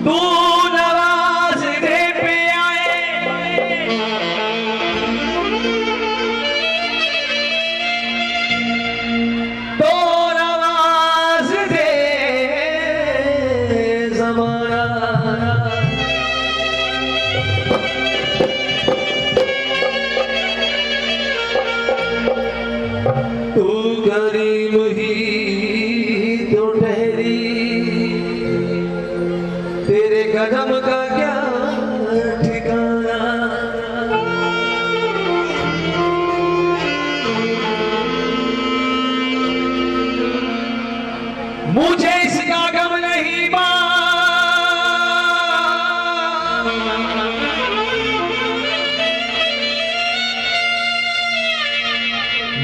तू नवाज दे पे आए, तो नवाज दे ज़माना। तू करीम ही तो ठहरी, तेरे कदम का क्या ठिकाना। मुझे इसका गम नहीं बा,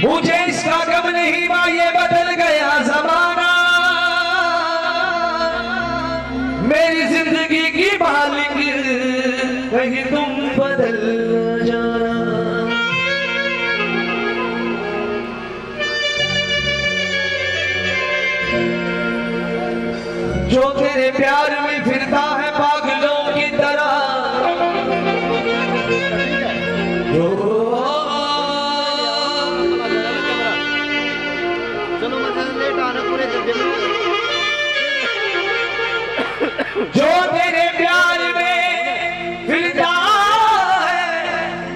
मुझे इसका गम नहीं बा, ये बदल गया जमाना। मेरी जिंदगी की मालिक कहीं तुम बदल न जाना। जो तेरे प्यार में फिरता है पागलों की तरह, जो तेरे प्यार में फिरता है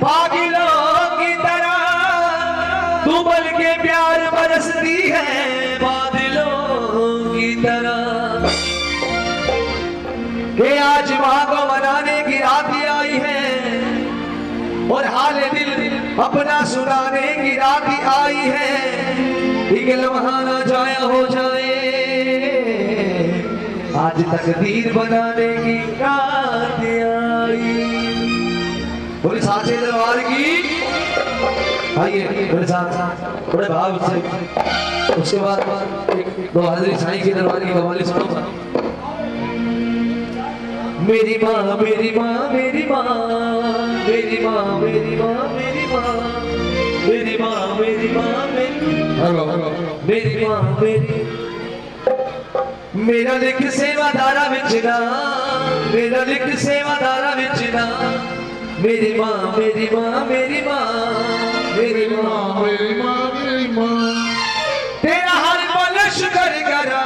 पागलों की तरह, तू बन के प्यार बरसती है बादलों की तरह। कि आज माँ को मनाने की रात आई है, और हाल दिल अपना सुनाने की रात आई है। एक लम्हा ना जाया हो जाए, आज तकदीर बनाने की रात आई। बोले साचे दरबार की, आइए मेरे साथ बड़े भाव से। उसके बाद एक दो हाजिरी साईं के दरबार की कव्वाली सुनो। मेरी माँ मेरी माँ मेरी माँ, मेरी माँ मेरी माँ मेरी माँ, मेरी माँ मेरी माँ मेरी माँ मेरी। मेरा लिख सेवादारा विचना, मेरा लिख सेवादारा विचना। मेरी माँ मेरी माँ मेरी माँ, मेरी माँ मेरी माँ मेरी माँ। तेरा हर पल शुक्र करा,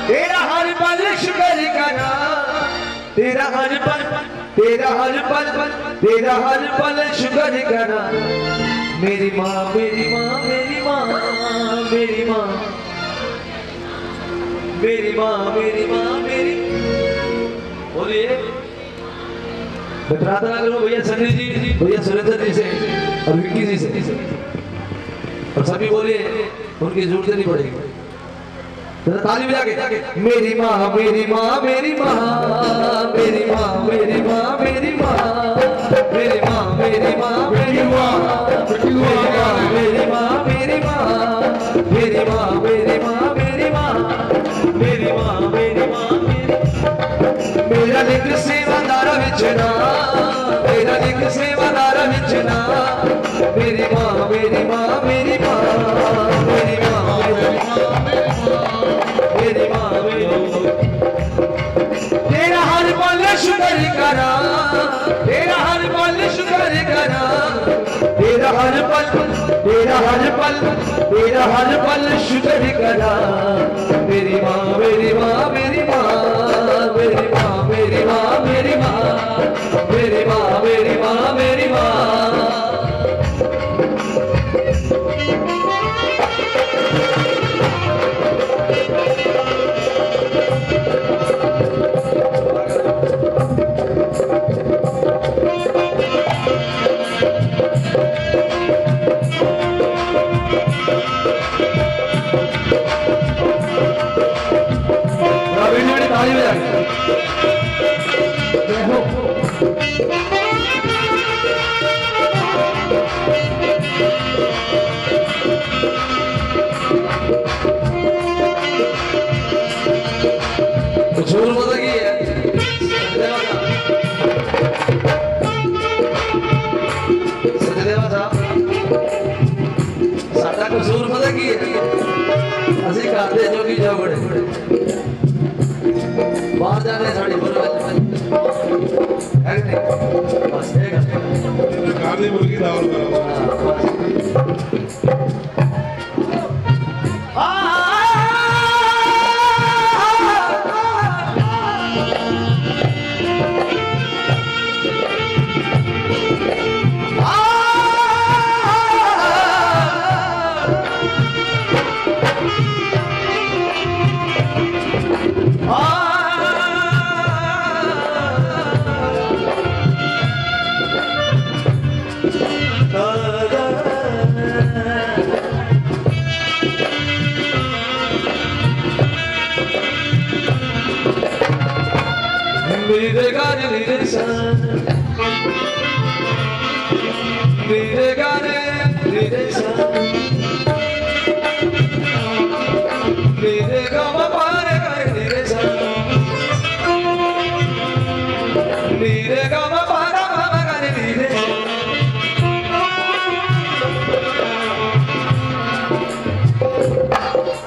तेरा हर पल शुक्र करा। तेरा हर पल, तेरा हर पल, तेरा हर पल शुक्र करा। मेरी माँ मेरी माँ मेरी माँ, मेरी माँ मेरी माँ मेरी माँ मेरी। बोलिए मैं प्रार्थना करूँ भैया सनी जी, भैया सुरेंद्र जी से और विक्की जी से, और सभी बोलिए उनकी जरूरत नहीं पड़ेगी। ताली बजा के। मेरी माँ मेरी माँ मेरी माँ, मेरी माँ मेरी माँ मेरी माँ, मेरी माँ मेरी माँ मेरी माँ, मेरी माँ मेरी माँ, मेरी माँ मेरी माँ मेरी माँ, मेरी माँ मेरी माँ मेरी। मेरा लिख सेवादारा विचना, मेरा लिख सेवादारा विचना। मेरी माँ मेरी माँ मेरी माँ, मेरी माँ मेरी माँ मेरी माँ मेरी। तेरा हर पल शुक्र करा, तेरा हर पल शुक्र करा। तेरा हर पल, तेरा हर पल, तेरा हर पल शुक्र करा। मेरी माँ मेरी माँ मेरी माँ, मेरी माँ मेरी माँ मेरी माँ, मेरी माँ मेरी माँ मेरी माँ। झूल पता की है सचदेवा साहब, साडा कसूर पता की है, असि खाते जो की जाओ बड़े बाहर जाने साड़ी मेरे गाने मेरे सन मेरे गाने मेरे सन मेरे गामा पारे गाने मेरे सन मेरे गामा पारा गामा गाने मेरे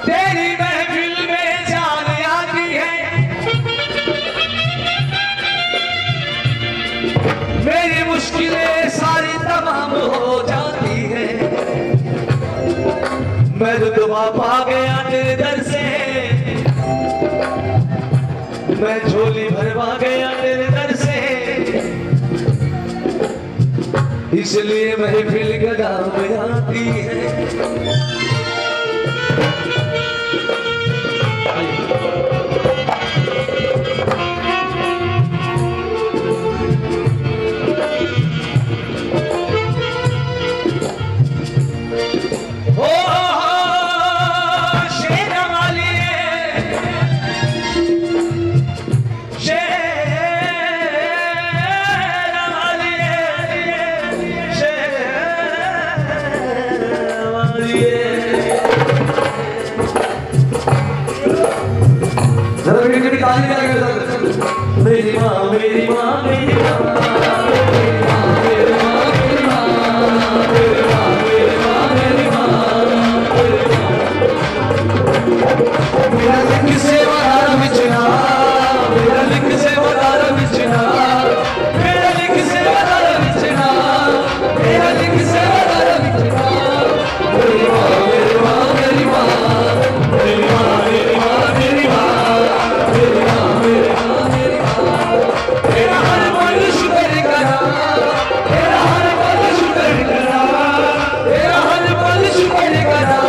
तेरी महफिल में जान आती है मेरी मुश्किलें सारी तमाम हो जाती है मैं तो दुआ पा गया तेरे दर से मैं झोली भरवा गया तेरे दर से इसलिए महफिल गदा में आती है मेरी माँ मेरी माँ मेरी माँ मेरा लिंग से वधारा बिछना मेरा लिंग से वधारा बिछना मेरा लिंग से वधारा बिछना मेरा लिंग से वधारा बिछना मेरी माँ मेरी माँ मेरी माँ मेरी माँ मेरी माँ मेरी माँ मेरी माँ मेरी माँ मेरी माँ तेरा हर पल शुक्र करा तेरा हर पल शुक्र करा तेरा हर पल शुक्र करा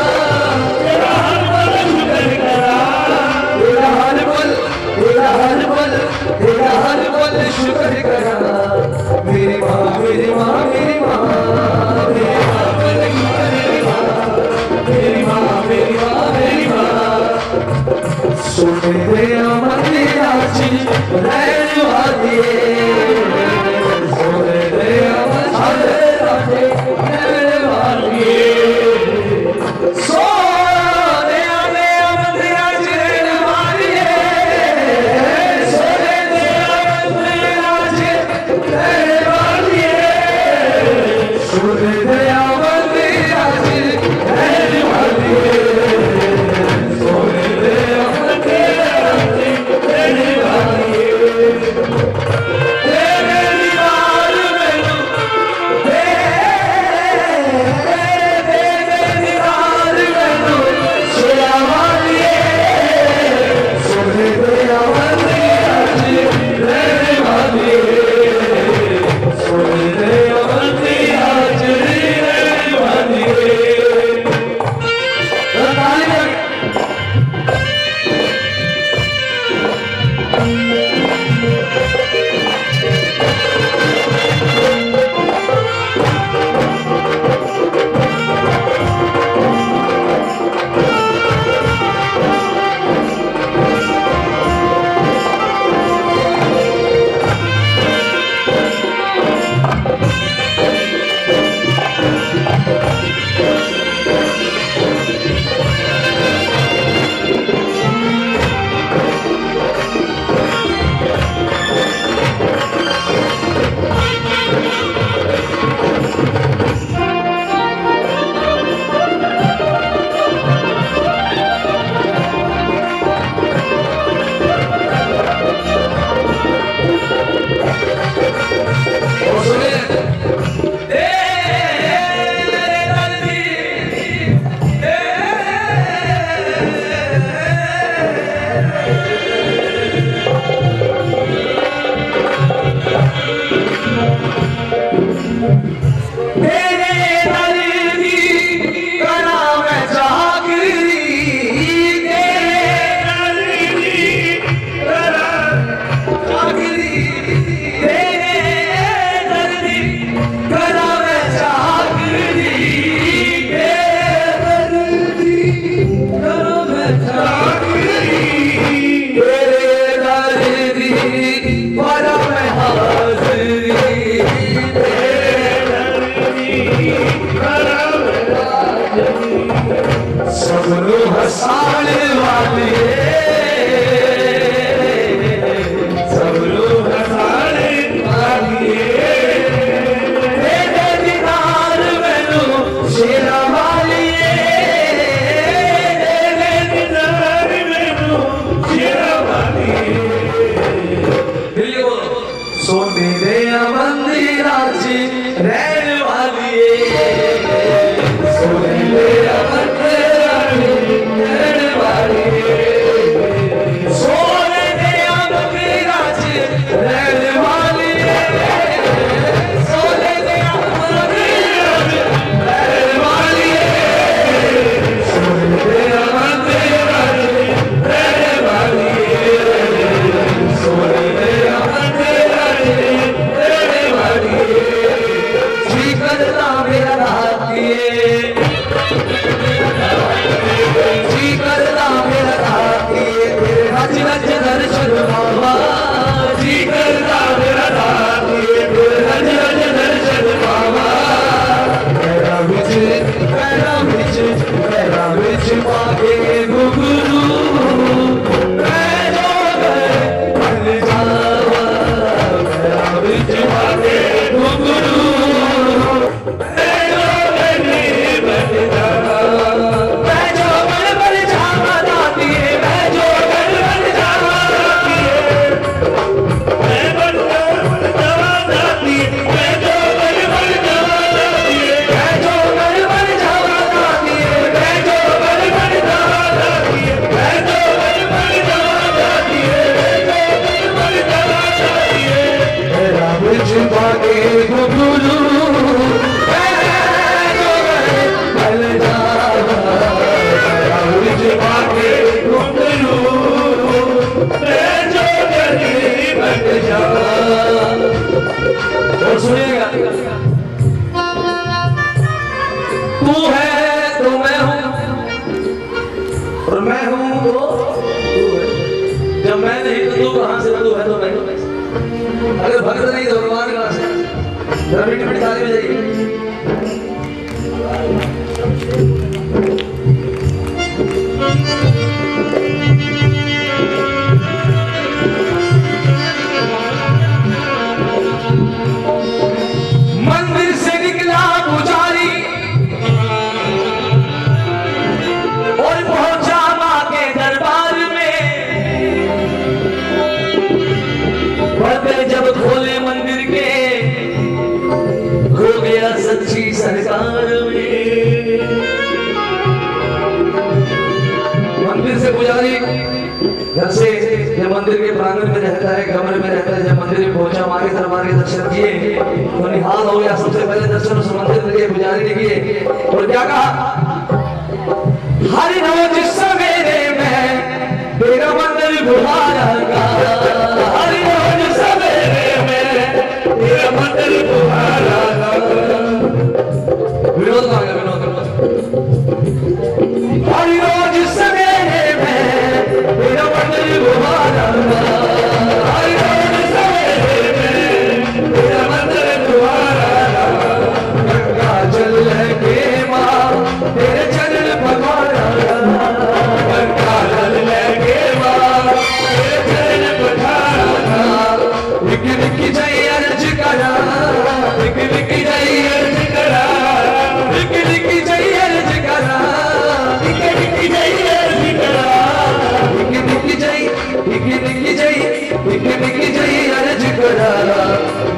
तेरा हर पल शुक्र करा तेरा हर पल तेरा हर पल तेरा हर पल शुक्र करा मेरी माँ मेरी माँ मेरी माँ मेरी माँ मेरी माँ मेरी माँ मेरी माँ मेरी माँ सुन दे अमर राजी रहने वाली सुन दे अमर राजी रहने वाली सोने आने अमर राजी रहने वाली सोने दे अमर राजी रहने वाली सुन दे अमर राजी रहने वाली सोने दे अमर राजी रहने वाली तेरे हसाण वाली सब लोग हसाण वाली तेरे दीदार मैनू शेरा वाली तेरे दीदार मैनू शेरा वाली सोने दे मंदिरा च रहन वाली सोने दे मंदिरा च रहन वाली सोने दे मंदिरा च रहन वाली सोने दे मंदिरा च रहन वाली सोने दे मंदिरा च रहन वाली सोने दे मंदिरा च रहन वाली जी करता मेरा रातिए जी करता मेरा रातिए तेरे रज रज दर्शन बाबा जी करता मेरा रातिए तेरे रज रज दर्शन बाबा पैरा विच पाके गुगरू मैं जो गए बन जावा पैरा विच पाके गुगरू मैं जो गए बन जावा मैं जो गए बन जावा दातिए मैं जो गए बन जावा दातिए मैं बन जावा दातिए मैं जो गए बन जावा दातिए मैं जो गए बन जावा दातिए मैं जो गए बन जावा दातिए मैं जो गए बन जावा दातिए मैं जो गए बन जावा दातिए मेरा बिच पाके गुगरू मैं जो गए बन जावा मेरा बिच पाके गुगरू मैं जो गए बन जावा और सुनिएगा तू है तो मैं हूं और मैं हूं तो तू है जब मैं नहीं तो तू कहां से तू है तो मैं अगर भक्त नहीं तो भगवान कहां से जरा मीठी मीठी ताली बजाइए मंदिर से निकला पुजारी और पहुंचा मां के दरबार में पर्दे जब खोले मंदिर के खो गया सच्ची सरकार में मंदिर से पुजारी घर से जब मंदिर के प्रांगण में रहता है कमरे में रहता है जब मंदिर में पहुंचा मां के दरबार के दर्शन किए तो निहाल हो गया सबसे पहले दर्शन उस मंदिर के पुजारी ने किए और क्या कहा हर रोज सवेरे में तेरा मंदिर बुहारा का हर रोज सवेरे में तेरा मंदिर बुहारा का विनोद आ गया विनोद हर रोज सवेरे में तेरा मंदिर बुहारा का हर रोज सवेरे में तेरा मंदिर बुहारा का गंगा जल के मां तेरे चरण पखारा गंगा जल के मां तेरे चरण पखारा निक निक जय अर्ज करा निक निक जय अर्ज करा निक निक जय अर्ज करा निक निक जय अर्ज करा निक निक जय निक निक जय निक निक जय अर्ज करा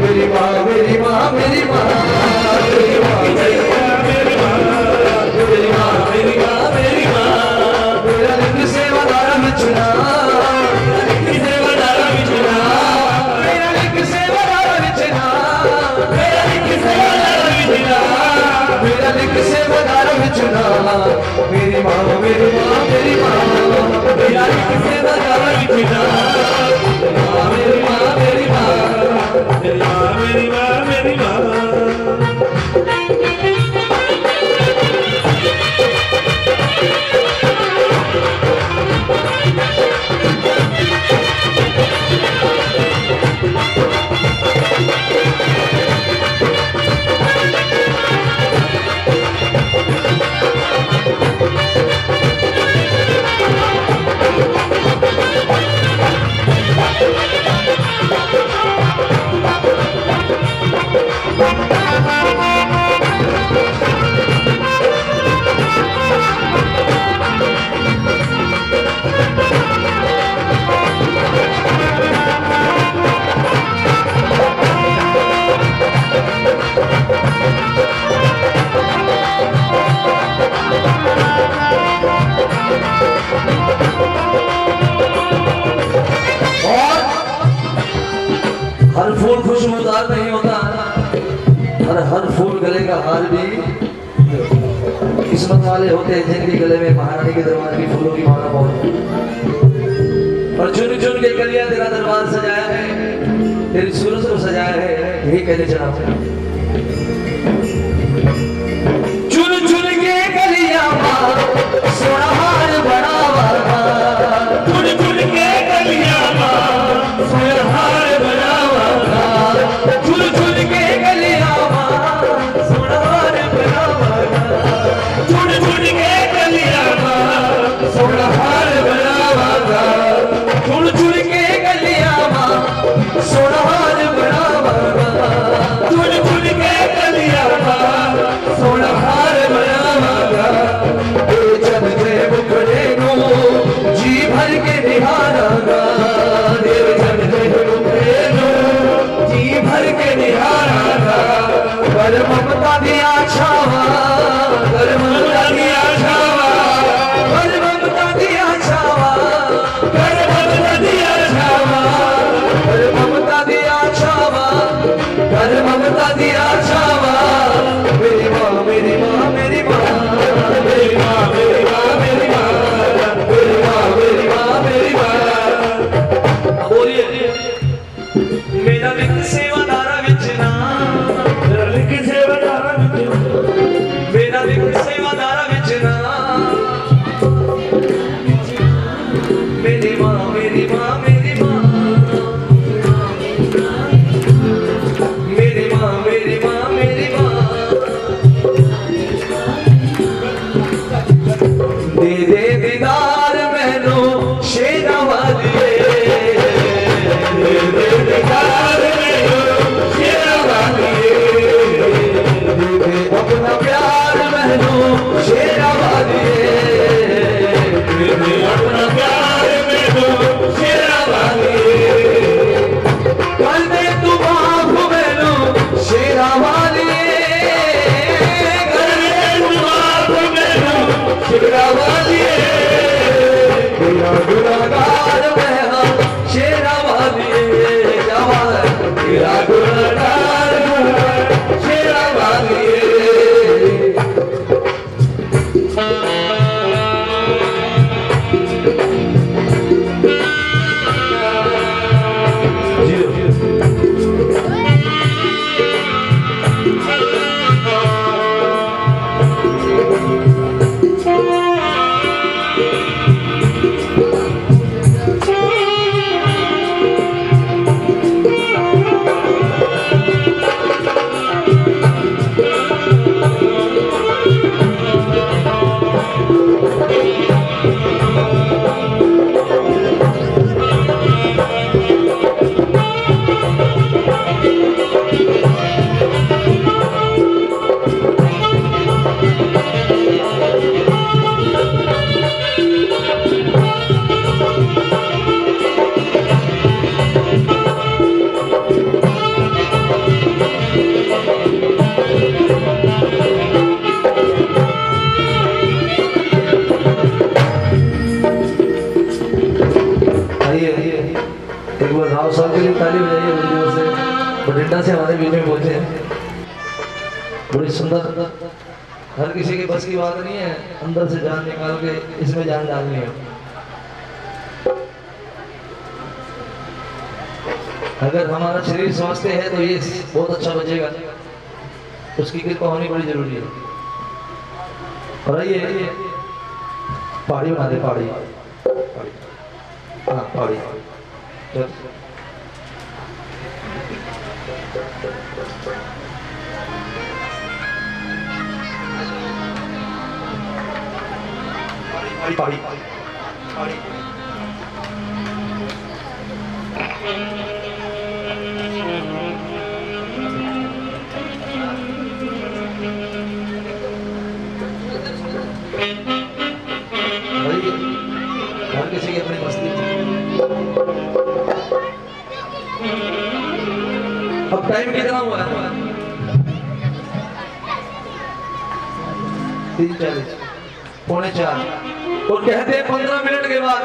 मेरी मां मेरी मां मेरी मां मेरी मां मेरी मां मेरी मां मेरी मां मेरी मां मेरा लिख सेवादार बिछड़ा लिख सेवादार बिछड़ा मेरा लिख सेवादार बिछड़ा मेरा लिख सेवादार बिछड़ा मेरा लिख सेवादार बिछड़ा मेरी मां मेरी मां मेरी मां मेरा लिख सेवादार बिछड़ा मेरी मां मेरी मां मेरी मां मेरी मां मेरी मां हर फूल खुशबूदार नहीं होता, हर फूल गले का हार भी किस्मत वाले होते हैं जिनके गले में महारानी के दरबार की फूलों की माला बहुत। और चुन चुन के कलियां तेरा दरबार सजाया है, तेरी सूरत को सजाया है, यही कहने चला हूं। चुन चुन के कलियां सोना हार बनावा, चुन चुन के कलियां सोना हार बनावा, चुन चुन के कलियां सोना हार बनावा, चुन चुन के कलियां सोना हार बनावा, चुन चुन के कलियां सोना हार बनावा, चुन चुन के कलियां सोना हार बनावा। जब ते मुखड़े नो जी भर के निहारागा, देव जब ते मुखड़े नो जी भर के निहारागा, कर ममता दिया छावा, कर ममता दिया छावा, कर ममता दिया छावा, कर ममता दिया छावा, कर ममता दिया छावा, कर ममता दिया छावा। मेरी माँ मेरी माँ मेरी माँ, मेरी माँ मेरी माँ मेरी माँ, मेरी माँ मेरी माँ मेरी माँ। बोलिए मेरा लिख सेवादारा विच ना, मेरा लिख सेवादारा विच, मेरा लिख सेवादारा विच ना, मेरी माँ मेरी माँ मेरी माँ, मेरी माँ मेरी माँ मेरी माँ। दे दे दीदार मैनू शेरा वालिए, दे दे दीदार मैनू शेरा वालिए, दे दे अपना प्यार मैनू शेरा वालिए, दे दे अपना प्यार मैनू शेरा वालिए, कर दे तू माफ मैनू शेरा वालिए, कर दे तू माफ मैनू शेरा वालिए, तेरा गुनाहगार मैं हाँ शेरा वालिए, क्या बात है, तेरा गुनाहगार मैं शेरा वालिए। एक बार राव साहब के लिए ताली बजाइए बड़ी जोर से, बठिंडा से हमारे बीच में पहुंचे हैं, बड़ी सुंदर। हर किसी के बस की बात नहीं है अंदर से जान निकाल के इसमें जान डालनी है। अगर हमारा शरीर स्वस्थ है तो ये बहुत अच्छा बचेगा, उसकी कृपा होनी बड़ी जरूरी है। और आइए पहाड़ी बना दे, पहाड़ी, हाँ पहाड़ी, पहाड़ी, पहाड़ी, हर किसी की अपनी मस्ती। अब टाइम कितना हुआ है? 3:40, 3:45। और कहते हैं 15 मिनट के बाद,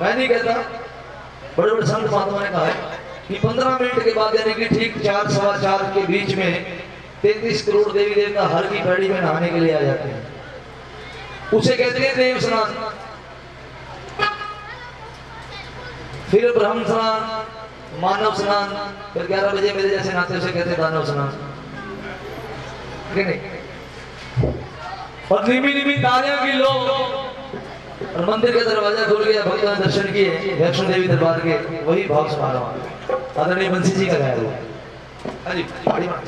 मैं नहीं कहता, बड़े बड़े संत महात्मा ने कहा है कि 15 मिनट के बाद यानी कि ठीक 4 सवा 4 के बीच में 33 करोड़ देवी देवता हर की पैड़ी में नहाने के लिए आ जाते हैं। उसे कहते हैं देव स्नान। फिर ब्रह्म स्नान, मानव स्नान, फिर 11 बजे मेरे जैसे नहाते उसे कहते हैं दानव स्नान। और निमी निमी तारियां की लो और मंदिर का दरवाजा खुल गया, भक्तों ने दर्शन किए वैष्णो देवी दरबार के। वही भाव समारोह आदरणीय बंसी जी का गाया हुआ। अरे बड़ी बात।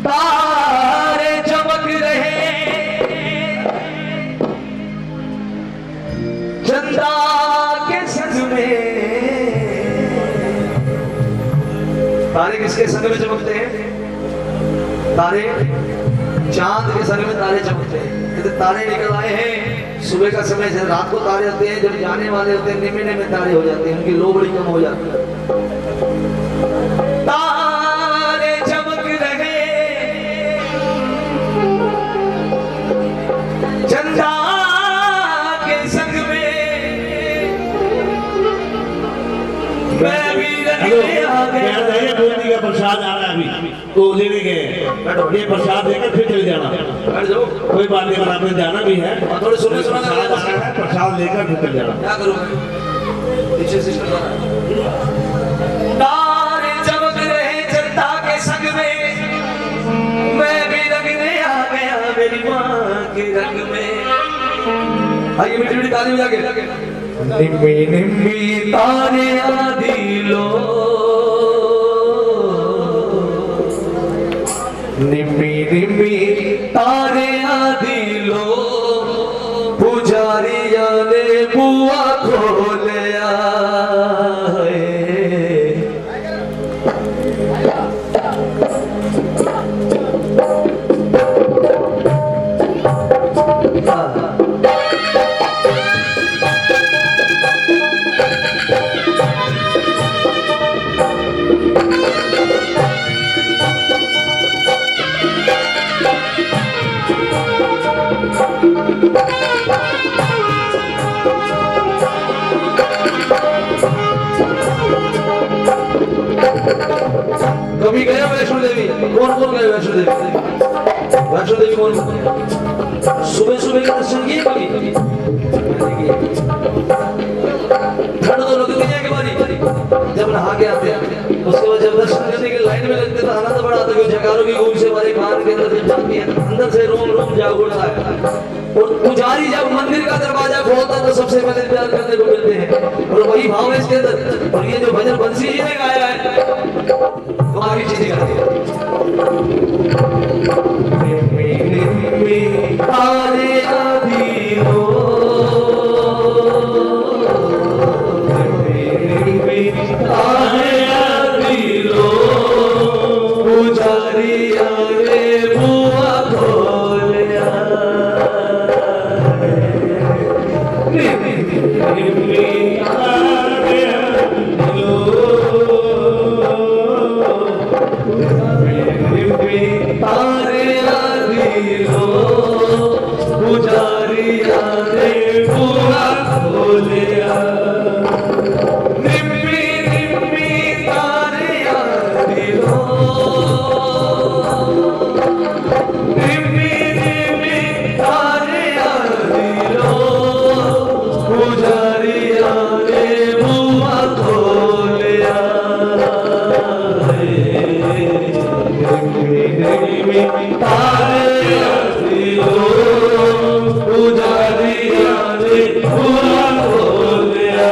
तारे चमक रहे चंदा के संग में। तारे किसके संग में चमकते हैं? तारे चांद के संग में तारे चमकते हैं। तो तारे निकल आए हैं सुबह का समय से। रात को तारे होते हैं, जब जाने वाले होते हैं निमिने में तारे हो जाते हैं, उनकी लो बड़ी कम हो जाती है। तारे चमक रहे चंदा के संग में, मैं भी लगने आ गया। बूंदी का प्रसाद आ रहा है अभी, तो लेने गए। ये प्रसाद देकर फिर चले जाना। कोई बात नहीं, अगर आपने जाना भी है थोड़े सुने सुना प्रसाद लेकर फिर चले जाना। क्या करूँगा पीछे सिस्टम। तारे चमक रहे चंदा के संग में, मैं भी लगने आ गया मेरी माँ के रंग में। आइए मीठी मीठी ताली बजा के। निम्मी निम्मी तारे आदि लो, निम्मी निम्मी तारे आदि लो, पुजारिया ने बुआ खोलिया। कभी गया वैष्णो देवी? कौन कौन गए वैष्णो देवी? वैष्णो देवी कौन? सुबह सुबह के दर्शन किए कभी? ठंड तो लगती है के बारी जब नहा के आते हैं, उसके बाद जब दर्शन करने के लाइन में लगते तो आनंद बड़ा आता है। जयकारों की गूंज से हमारे कान के अंदर जब जाती है, अंदर से रोम रोम जाग उठता है। और पुजारी जब मंदिर का दरवाजा खोलता है तो सबसे पहले प्यार करने को मिलते हैं, और वही भाव है इसके अंदर। और ये जो भजन बंसी जी ने गाया है तो आगे चीजें गाती है। तारे आदि लो, तारे आदि लो, पुजारिया ने बुआ खोलिया। तारे आदि लो, पुजारिया ने बुआ खोलिया। निम्मी निम्मी तारे आदि लो, निम्मी निम्मी तारे आदि लो, पुजारिया ने बुआ खोलिया। तारे आदि लो, पुजारिया ने बुआ खोलिया।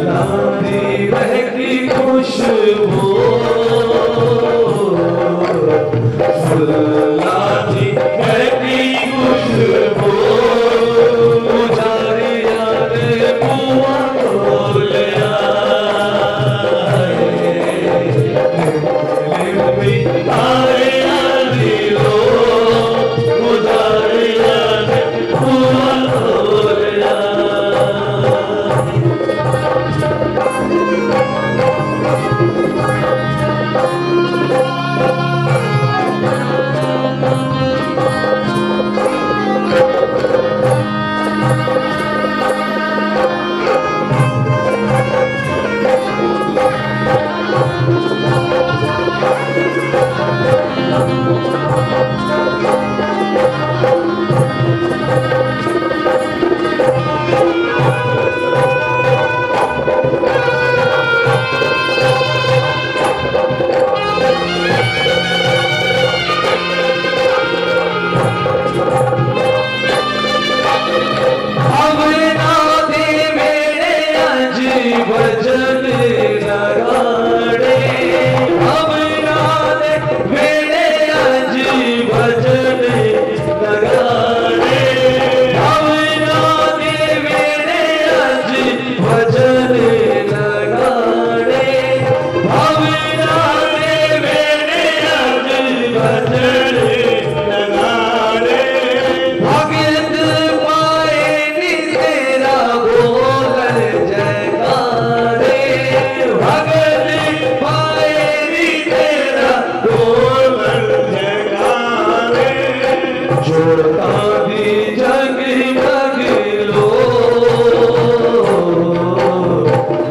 लाली महकी खुशबू लाली महकी खुशबू पुजारिया ने बुआ खोलिया आए आली लो पुजारिया ने बुआ खोलिया भजन लगाड़े हम नादे मेरे अजी भजन लगाड़े हम नादे मेरे अजी भजन लगाड़े हम नादे मेरे अजी भजन लगाड़े भगत पाए नी तेरा बोल जयकारे भगत पाए नी तेरा बोल जयकारे जोड़ता भी जग जग लो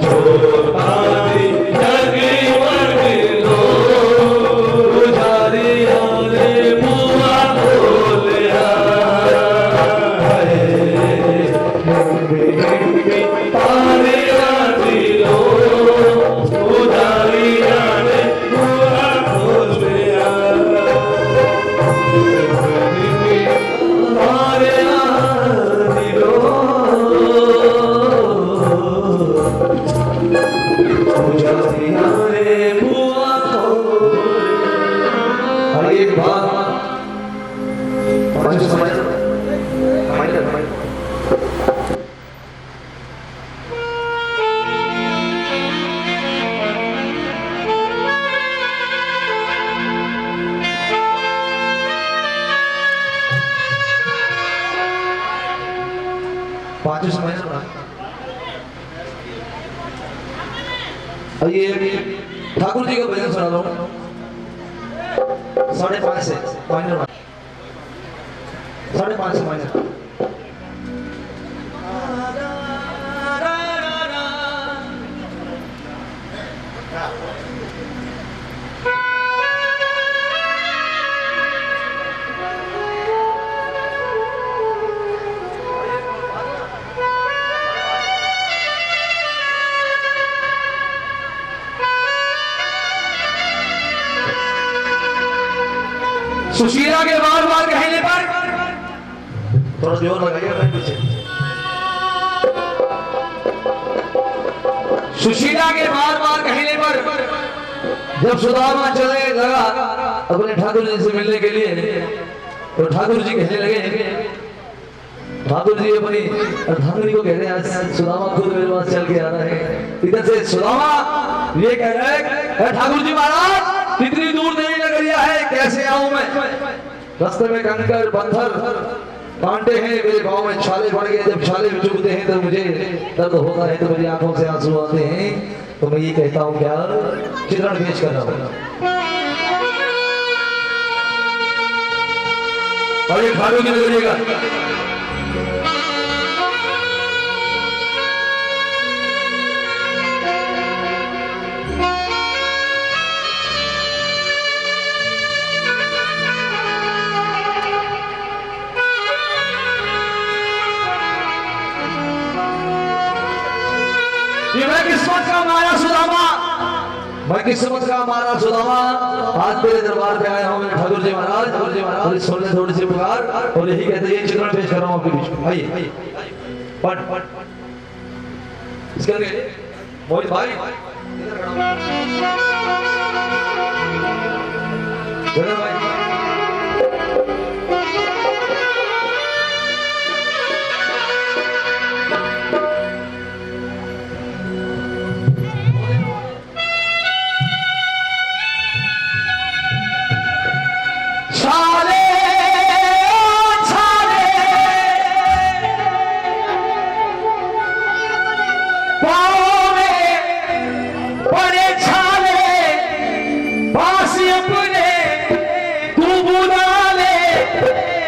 जोड़ता भी जग जग लो पुजारिया ने बुआ खोलिया तारे आती लो पुजारिया ने बुआ खोलिया तारे आती लो पुजारिया ने बुआ खोलिया। आइए बात पांचों समय ये ठाकुर जी का भजन सुना लो 5:30 से माइनर 5:30 से माइनर सुशीला के बार बार कहने पर थोड़ा जोर लगाइए पीछे। सुशीला के बार बार कहने पर जब सुदामा चले लगा अपने ठाकुर जी से मिलने के लिए तो ठाकुर जी कहने लगे ठाकुर जी अपनी ठाकुर को कह रहे हैं आज सुदामा खुद मेरे पास चल के आ रहा है। इधर से सुदामा ये कह रहे हैं ठाकुर जी महाराज कितनी दूर देवी नगरिया है कैसे आऊं मैं रास्ते में कंकर पत्थर कांटे हैं मेरे गांव में छाले पड़ गए जब छाले चुभते हैं तो मुझे दर्द होता है तो मेरी आंखों से आंसू आते हैं तो मैं ये कहता हूं क्या चित्रण पेश कर रहा हूं और ये ठाकुर की नगरी का मैं किस्मत का मारा सुदामा मैं किस्मत का मारा सुदामा आज तेरे दरबार पे आया हूँ ठाकुर जी महाराज सुन ले थोड़ी सी पुकार और यही कहते ये चित्रण पेश कर रहा हूँ आपके बीच में आइए पट इसके आगे मोहित भाई गगन भाई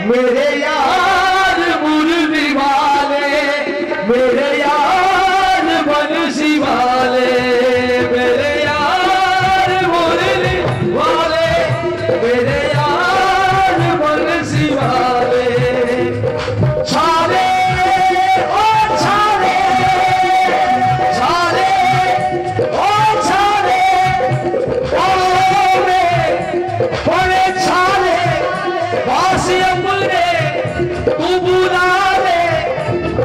मेरे यार मुरली वाले, मेरे यार बंसी वाले, मेरे यार मुरली वाले, मेरे यार बंसी वाले। छाले ओ छाले, छाले ओ छाले, ओ बड़े छाले बासी अपने तू बुला ले,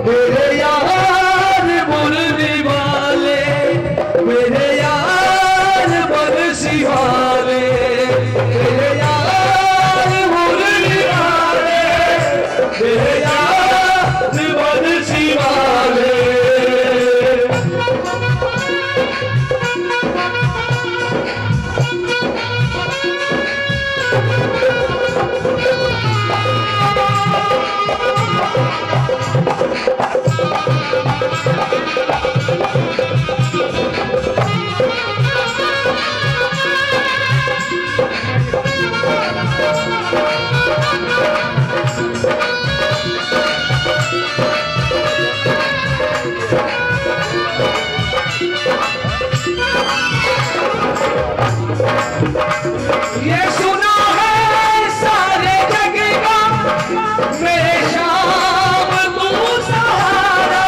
मेरे यार मुरली वाले, मेरे यार बंसी वाले, मेरे यार मुरली वाले, मेरे यार बंसी वाले। ये सुना है सारे जग का, मेरे शाम तू सहारा।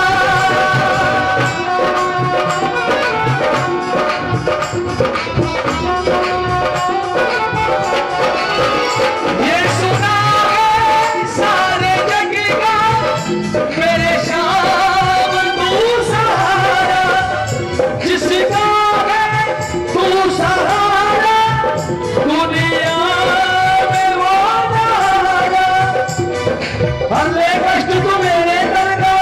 ये सुना है सारे जग का, मेरे शाम तू सहारा। जिसका है तू सहारा, दुनिया में वो नहारा। हल्ले कष्ट तू मेरे दर का,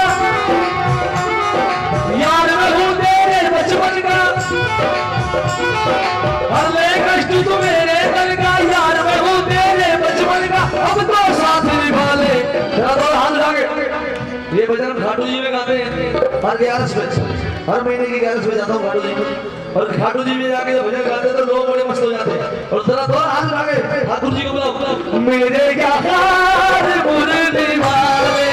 यार मैं हूँ तेरे बचपन का। हल्ले कष्ट तू मेरे दर का, यार मैं हूँ तेरे बचपन का। अब तो साथ निभा ले, तेरा तो हाथ लागे। ये भजन हम घाटू जी में गाते हैं हर 11 बजे, हर महीने की 11 बजे जाता हूँ घाटू जी में, और घाटू जी में जाके जब भजन गाते हैं तो लोग बड़े मस्त हो जाते हैं। और तेरा तो हाथ लागे, ठाकुर जी को बुलाओ। मेरे यार मुरली वाले,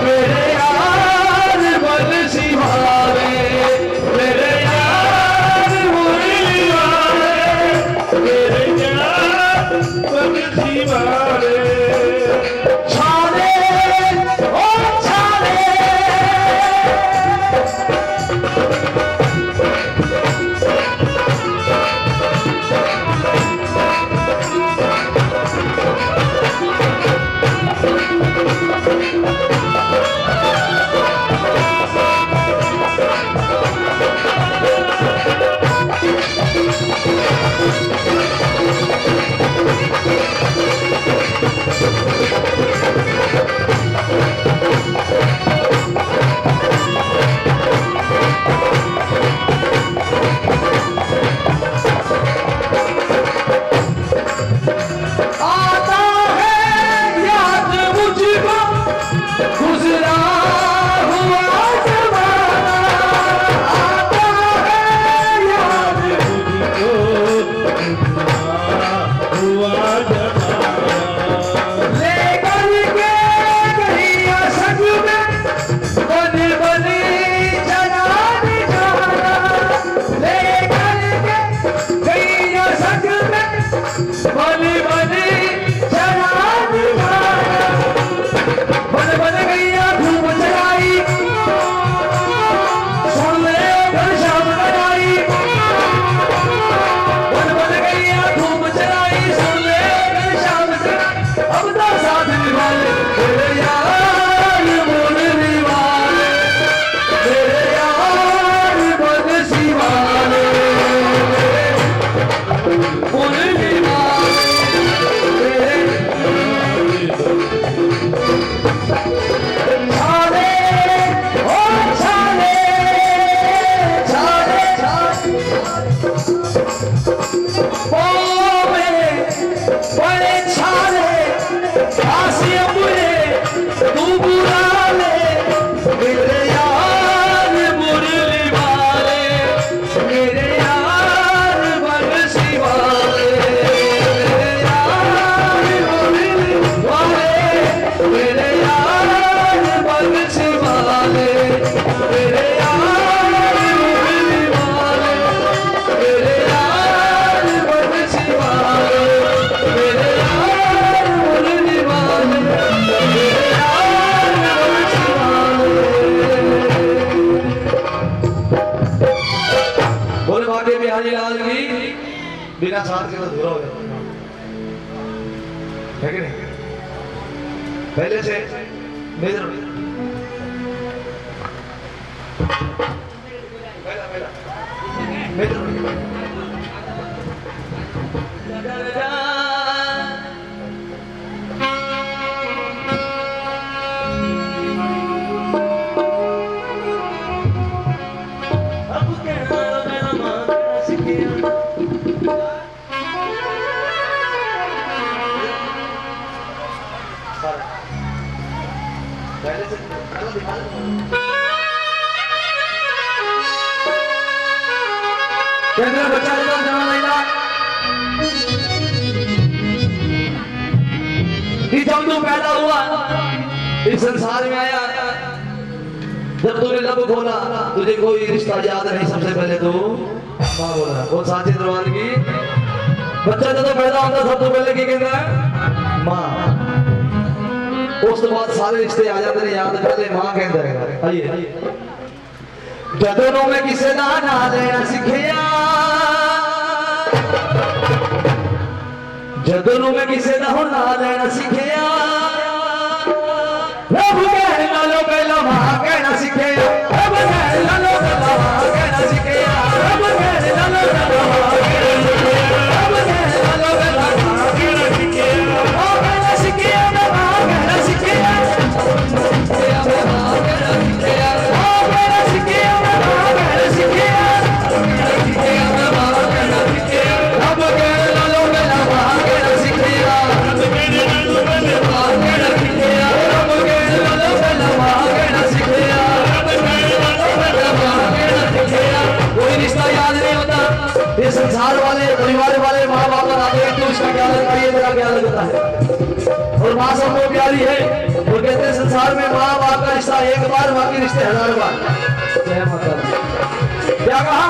मेरे यार बंसी वाले, मेरे यार मुरली वाले, मेरे यार बंसी वाले। छाले ओ छाले, बिहारी लाल की बिना साथ के तो अधूरा हो जाता है कि नहीं? पहले से मेजर बच्चा जब तू पैदा हुआ इस संसार में आया, जब तूने लब खोला तुझे कोई रिश्ता याद नहीं, सबसे पहले तू मां बोला। कौन साचे दरबार की बच्चा जब पैदा होता सब तो पहले की कहता है मां, उस तो बाद सारे रिश्ते आ जाते हैं याद, पहले मां कहता है। आइए जदों में किसे दा ना लेना सिखिया, जदों में किसे दा ना लेना सिखिया, रब कहना लो पहला मां कहना सिखिया, रब कहना लो पहला मां कहना सिखिया, रब कहना लो पहला मां कहना सिखिया, रब कहना लो पहला मां कहना सिखिया, ओ कहना सिखिया मैं मां कहना सिखिया, मैं मां कहना सिखिया, ओ कहना सिखिया मैं मां कहना सिखिया, मैं मां कहना सिखिया, रब कहना लो पहला मां कहना सिखिया, रब कहना लो पहला मां कहना सिखिया, रब कहना लो पहला मां कहना सिखिया, रब कहना लो पहला मां कहना सिखिया। कोई रिश्ता याद नहीं होता, ये संसार वाले परिवार वाले माँ बाप बनाते हैं, तो इसका क्या लगता है, मेरा क्या लगता है। और माँ सबको प्यारी है, वो कहते हैं संसार में माँ बाप का रिश्ता एक बार, बाकी रिश्ते 1000 बार। जय माता दी। क्या कहा,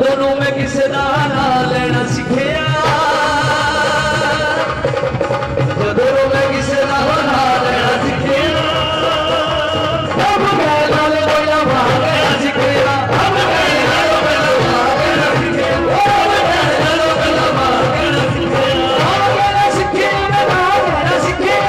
दोनों में किसे दाना लेना सीखिया, दोनों में किसे दाना लेना सीखिया, अब कहना लो पहला मां कहना सीखिया, अब कहना लो पहला मां कहना सीखिया, अब कहना लो पहला मां कहना सीखिया, अब कहना सीखिया मैं मां कहना सीखिया,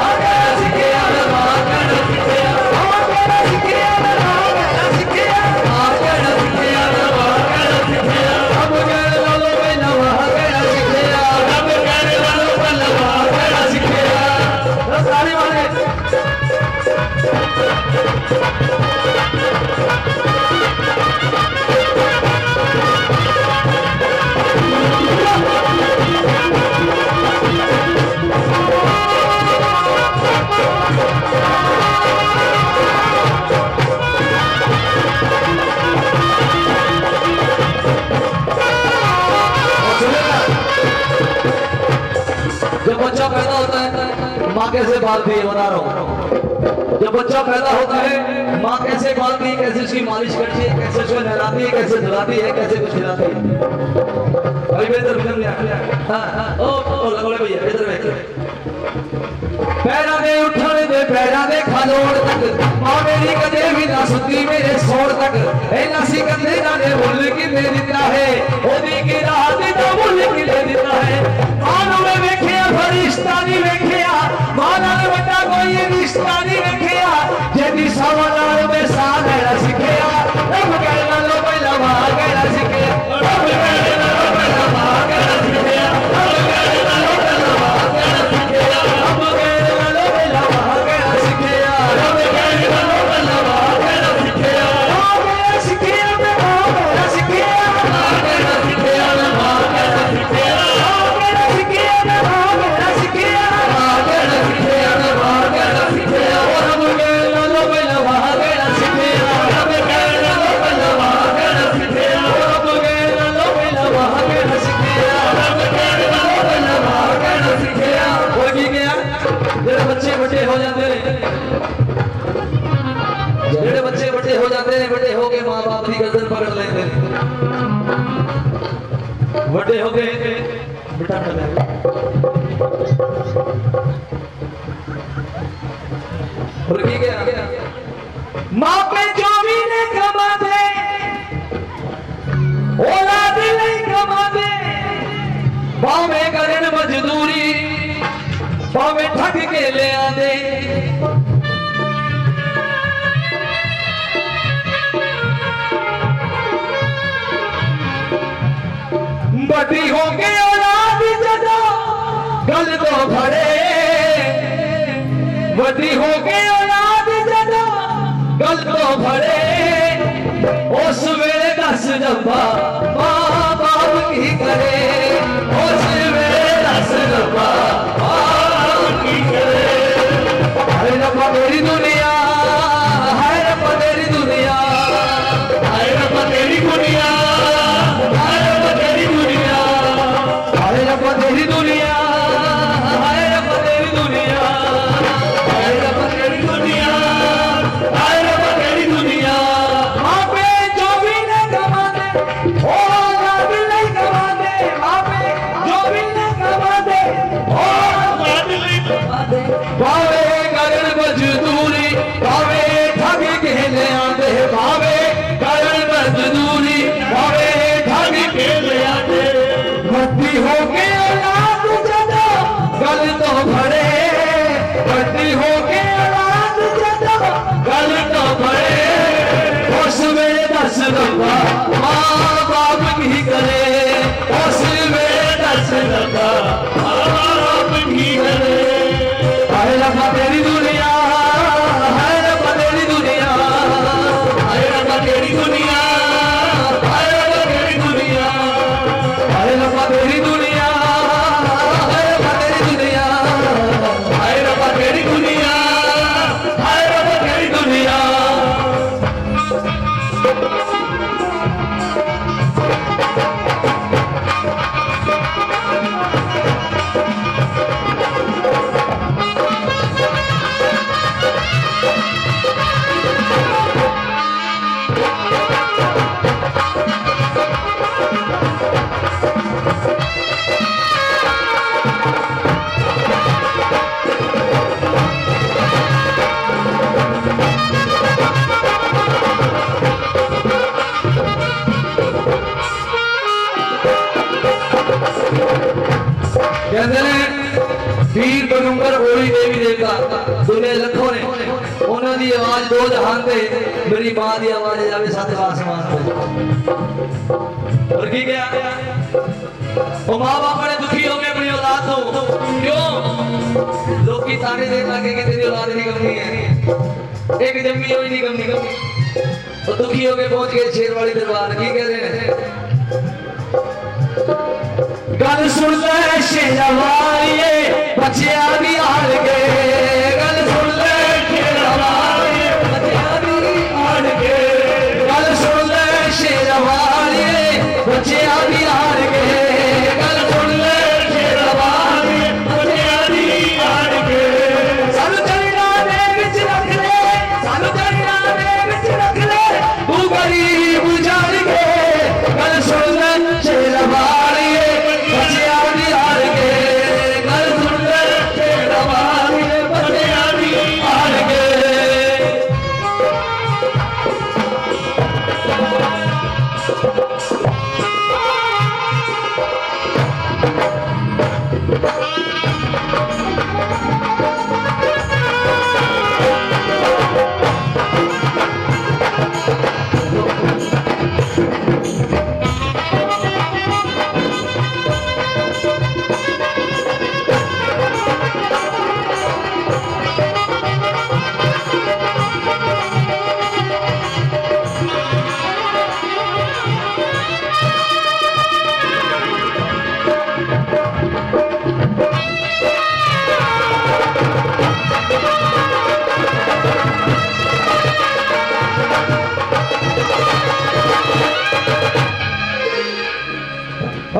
अब कहना सीखिया मैं मां कहना सीखिया, अब कहना सीखिया मैं मां कहना सीखिया, अब कहना सीखिया मैं मां कहना सीखिया, अब कहना लो पहला मां कहना सीखिया, अब कहना लो पहला मां कहना सीखिया। ताली मारे जब बच्चा पैदा होता है माँ कैसे पालती है, बता रहा हूँ। जब बच्चा पैदा होता है माँ कैसे पालती है, कैसे उसकी मालिश करती है, कैसे उसको नहलाती है, कैसे धुलाती है, कैसे कुछ खिलाती है। भाई बेहतर फिल्म ओ लगोड़े भैया बेहतर बेहतर पैरा दे उठने दे पैरा दे खलोड़ तक, माँ मेरी कदे भी ना सुती मेरे सोड़ तक, ए नासी कंधे ना दे भूल की दे देता है, ओदी की रात तो भूल की दे देता है। मानो में वेखिया फरिश्ता नहीं वेखिया, माना ने बता कोई रिश्ता नहीं वेखिया, जेदी सवाल में साथ है सिखिया, रब कहना लो पहला मां कहना सिखिया, रब कहना लो पहला मां कहना सिखिया, रब कहना लो पहला मां कहना सिखिया, रब कहना लो पहला मां कहना सिखिया, रब कहना लो पहला मां कहना सिखिया, मां कहना सिखिया मैं मां कहना सिखिया, मां कहना सिखिया मैं मां कहना सिखिया, मां कहना सिखिया मैं मां कहना सिखिया, मां कहना सिखिया मैं मां कहना सिखिया, रब कहना लो पहला मां कहना सिखिया, रब कहना लो पहला मां कहना सिखिया, रब कहना लो पहला मां कहना सिखिया, रब कहना लो पहला मां कहना सिखिया। हो गया जेड़े बच्चे बड़े हो जाते हैं, जेड़े बच्चे बड़े हो जाते हैं, बड़े हो गए माँ बाप की गर्दन पकड़ लेते हैं, बड़े हो गए बेटा और की गया माँ पे जो भी ने कमा दे खेले आंदे बड़ी हो के औलाद जदा गल तो फड़े बड़ी हो के औलाद जदा गल तो फड़े उस वेले दस डब्बा मां बाप की करे उस वेले दस डब्बा मां बाप की करे हाय रब्बा मेरी दुनिया हाय रब्बा तेरी दुनिया हाय रब्बा तेरी दुनिया हाय रब्बा तेरी दुनिया हाय रब्बा तेरी दुनिया हाय रब्बा तेरी दुनिया हाय रब्बा तेरी दुनिया हाय रब्बा तेरी दुनिया आपे जो भी न कमाते ओ भी नहीं कमाते आपे जो भी न कमाते ओ भी नहीं कमाते भावे गगन मजदूरी भावे ठग खेले आंदे भावे गगन मजदूरी भावे ठग खेले आंदे बड़ी हो के औलाद जदा गल तो भरे बड़ी हो के औलाद जदा गल तो भरे उस वेले दस डब्बा मां बाप की करे उस वेले दस डब्बा मां बाप की करे हाय रब्बा तेरी दुनिया हाय रब्बा तेरी दुनिया हाय रब्बा तेरी दुनिया हाय रब्बा तेरी दुनिया हाय रब्बा तेरी दुनिया हाय रब्बा तेरी दुनिया हाय रब्बा तेरी दुनिया हाय रब्बा तेरी दुनिया कहते हैं पीर पैगंबर होली देवी देवता दुनिया लखों ने उन्होंने दी आवाज दो जहान पे मेरी मां दी आवाज जावे सातवें आसमान पे और की क्या वो मां बाप बड़े दुखी हो गए अपनी औलाद तो क्यों लोग की ताने देने लगे कि तेरी औलाद नहीं कमनी है एक जम्मी हुई नहीं कमनी तो दुखी हो गए पहुंच गए शेरवाड़ी दरबार की कह रहे हैं गल सुन ले शेरवालिए बच्चियां भी आड़ के गल सुन ले शेरवालिए बच्चियां भी आड़ के गल सुन ले शेरवालिए बच्चियां भी आड़ के गल सुन ले शेरवालिए बच्चियां भी आड़ के सानू चढ़ना दे विच रख ले सानू चढ़ना दे विच रख ले तू गरीब जान के गल सुन ले शेरवालिए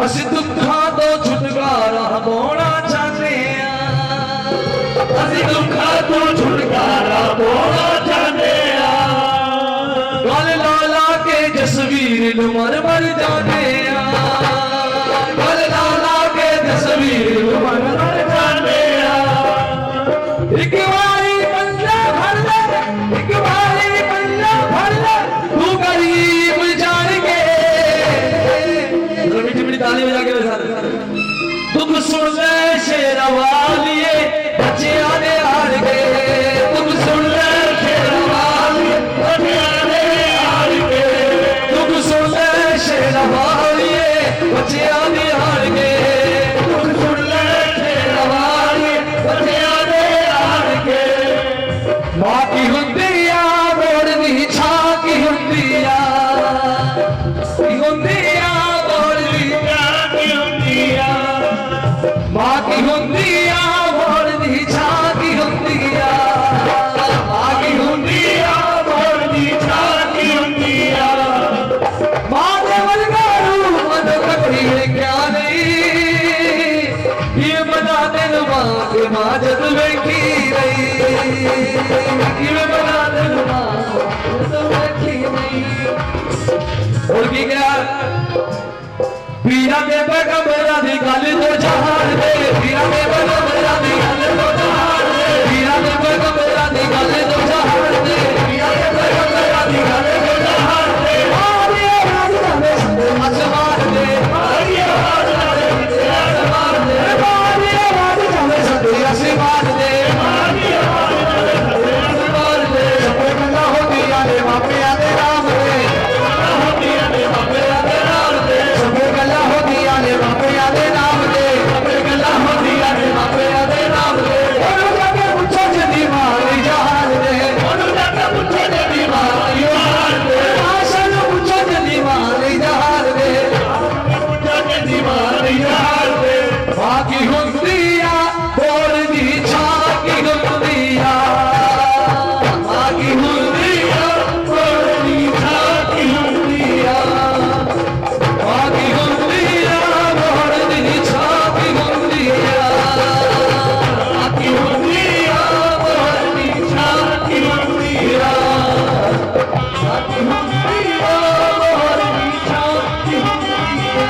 अस दुखा तो छुटकारा पाना चाहते हैं अस दुखा तो छुटकारा पाना चाहते हैं गल लाला के जसवीर मर मर जाते हैं गल लाला के जसवीर मर मर जाते हैं एक बारी बंदा भर ले एक बारी बंदा भर ले तू गरीब जान के ताली बजा के दुख सुन ले शेरवालिए बच्चे आने कि मैं बना दूंगा तो देखी नहीं और की क्या पीरा के बगा मेरा दी गल तो जहान दे पीरा के बगा मेरा दी गल तो जहान दे पीरा के बगा मेरा दी गल तो जहान दे पीरा के बगा मेरा दी गल तो जहान दे आरे राज जावे आसमान दे आरे राज जावे आसमान दे आरे राज जावे सदे आसमान दे आरे राज जावे सदे आसमान दे सब गल्ला होती आले मापिया दे नाम दे होती आले मापिया दे नाम दे सब गल्ला होती आले मापिया दे नाम दे सब गल्ला होती आले मापिया दे नाम दे ओनु जाके पूछो जदी मारी जहान दे ओनु जाके पूछो जदी मारी जहान दे आसन पूछो जदी मारी जहान दे पूछो जदी मारी जहान दे बाकी हुंदिया बोल दी छाकी हुंदिया बाकी हुंदिया बोल दी छाकी हुंदिया बाकी हुंदिया बोल दी छाकी हुंदिया बाकी हुंदिया बोल दी छाकी हुंदिया बाकी हुंदिया बोल दी छाकी हुंदिया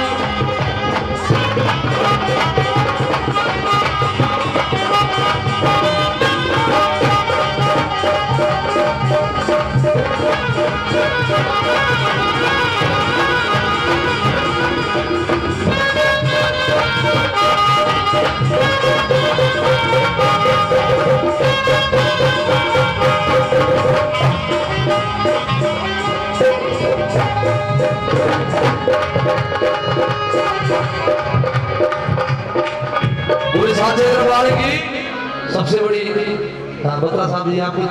पूरे साथे दरबार की सबसे बड़ी बत्रा साहब जी आपकी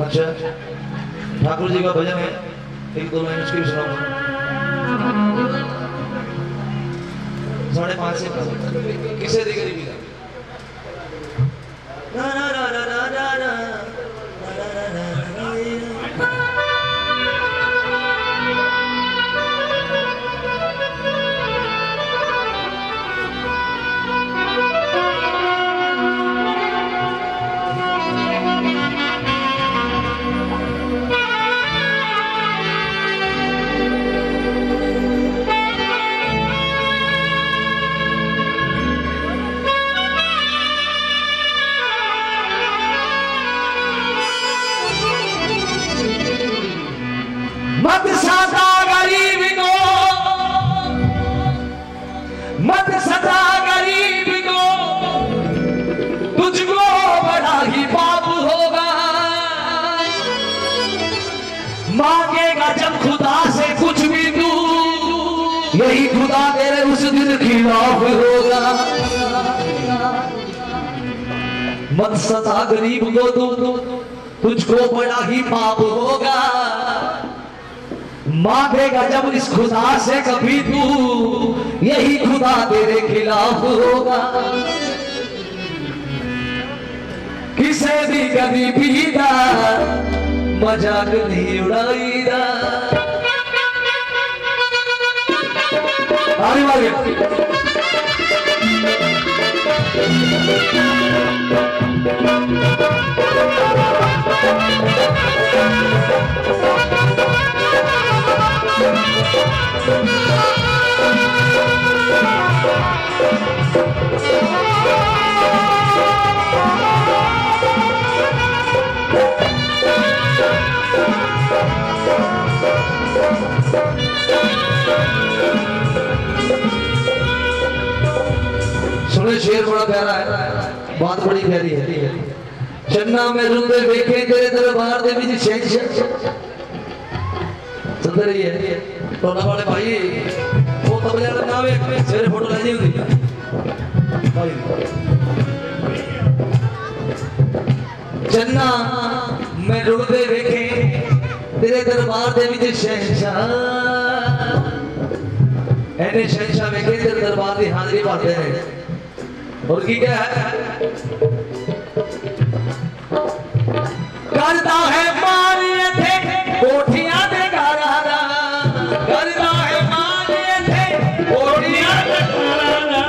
अच्छा ठाकुर जी का भजन है एक दो लाइन उसकी भी सुनाऊंगा 5:30 से किसे दी गरीबी का ना ना ना ना ना ना ना मत सता गरीब को मत सता गरीब को तुझको बड़ा ही पाप होगा मांगेगा जब खुदा से कुछ भी तू यही खुदा तेरे उस दिन खिलाफ होगा मत सता गरीब को तुझको बड़ा ही पाप होगा मांगेगा जब इस खुदा से कभी तू यही खुदा तेरे खिलाफ होगा किसे भी कभी पीदा मजाक नहीं उड़ाईदा आने वाले सुने शेर बड़ा प्यारा है बात बड़ी प्यारी है चन्ना में रुंदे देखे तेरे दरबार दे विच शहंशाह सुंदर ही है टोला वाले भाई वो तबले वाला ना वे तेरे फोटो ले जी हुंदी भाई चन्ना में रुंदे देखे तेरे दरबार दे विच शहंशाह ऐने शहंशाह वेखे तेरे दरबार दी हाजरी भरदे ने और की क्या है करता है मारिए थे कोठियां दे घराना करता है मारिए थे कोठियां दे घराना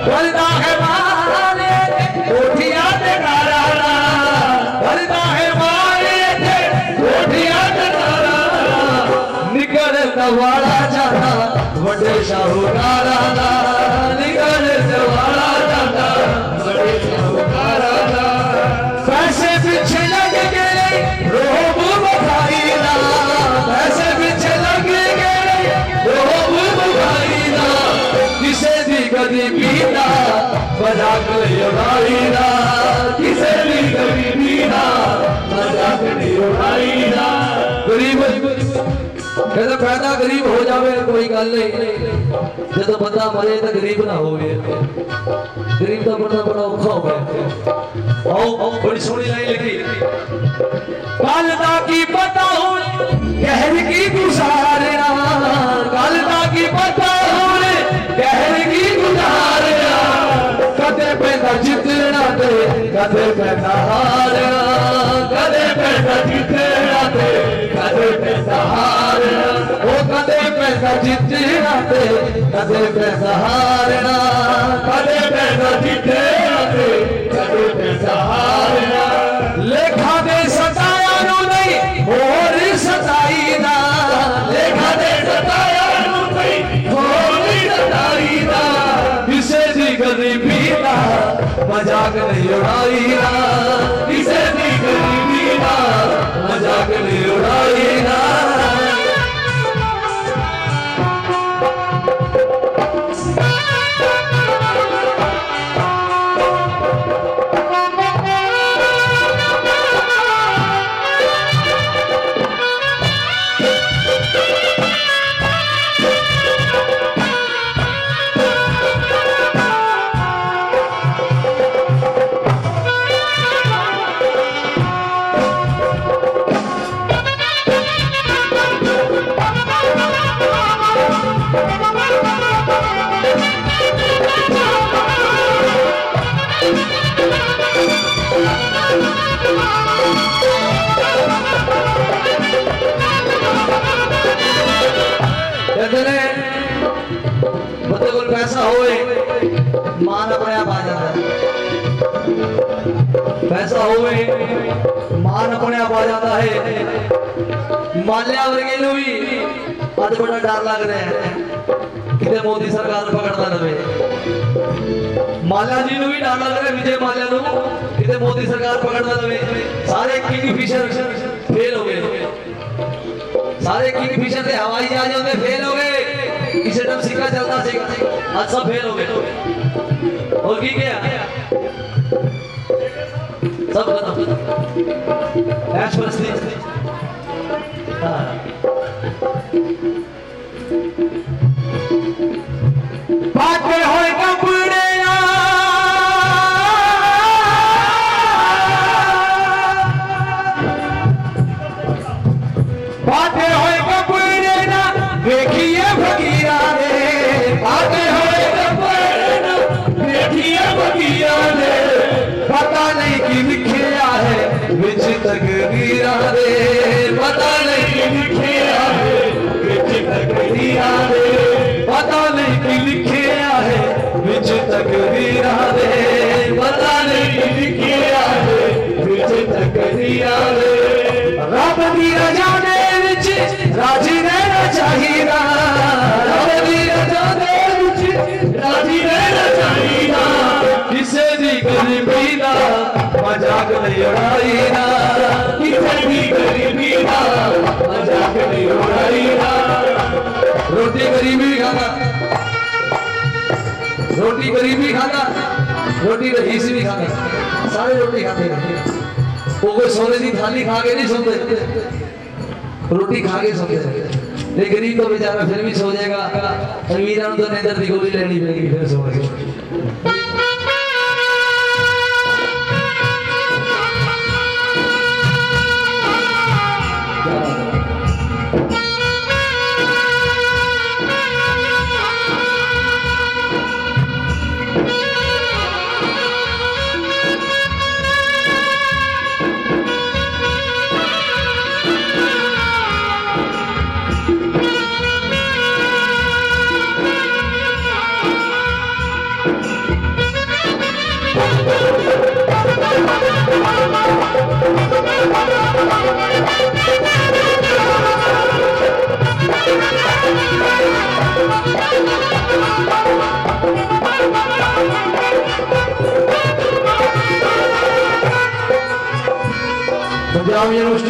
करता है मारिए थे कोठियां दे जवाड़ा जाता बड़े शाहूकारा दा निकल जवाड़ा जाता बड़े शाहूकारा दा पैसे पीछे लग गए रोब बधाई दा पैसे पीछे लग गए रोब बधाई दा किसे दी गरीबी दा मजाक नहीं उड़ाई दा किसे दी गरीबी दा मजाक नहीं उड़ाई दा गरीब कहते पैदा गरीब हो जावे कोई गल नहीं जो बंदा मरे तो गरीब ना हो गरीब का बनना बड़ा औखा हो गया आओ बड़ी सोहनी लाइन लिखी कल दा की पता हुण कहर की गुजारना कल दा की पता हुण कहर की गुजारना कदे पैदा जितना ते कदे पैदा हारना कदे पैदा जितना ते कदे पैदा हारना ओ कदे पैदा जितना ते कदे पैदा हारना कदे पैदा जितना ते कदे पैदा हारना लेखा दे सताया नु नहीं होर सताई दा लेखा दे सताया नु नहीं होर सताई दा किसे दी गरीबी दा मजाक नहीं उड़ाई दा किसे दी गरीबी दा मजाक नहीं उड़ाई दा मतलब पैसा होए मान अपने आप आ जाता है पैसा होए मान अपने आप आ जाता है माल्या वर्गे नु भी आज बड़ा डर लग रहा है कि मोदी सरकार पकड़ना लवे माल्या जी नु भी डर लग रहा है विजय माल्या नु कि मोदी सरकार पकड़ना लवे सारे किंगफिशर फेल हो गए सारे किंगफिशर से हवाई जहाजों में फेल हो गए किसी टाइम सिक्का चलता सिक्का आज सब फेल हो गए और की क्या सब खत्म ऐश मस्ती बातें होए कपड़े बातें होए कपड़े ना देखिए फकीरा रे बातें होए कपड़े ना देखिए फकीरा रे पता नहीं कि लिखिया है विच तकदीरा रे पता नहीं कि लिखिया है विच तकदीरा रे पता नहीं कि लिखिया है विच तकदीरा रे पता नहीं कि लिखिया है विच तकदीरा रे रब दी रजा दे विच राजी रहना चाहिए रब दी रजा दे विच राजी रहना चाहिए किसे दी गरीबी दा मजाक नहीं उड़ाई ना किसे दी गरीबी दा मजाक नहीं उड़ाई ना रोटी गरीबी भी खाता रोटी गरीबी खाता रोटी रईस भी खाता सारे रोटी खाते हैं वो कोई सोने की थाली खा के नहीं सोते रोटी खा के सोते हैं गरीब तो बेचारा फिर भी सो जाएगा अमीर तो नींदर की गोली लेनी पड़ेगी फिर सो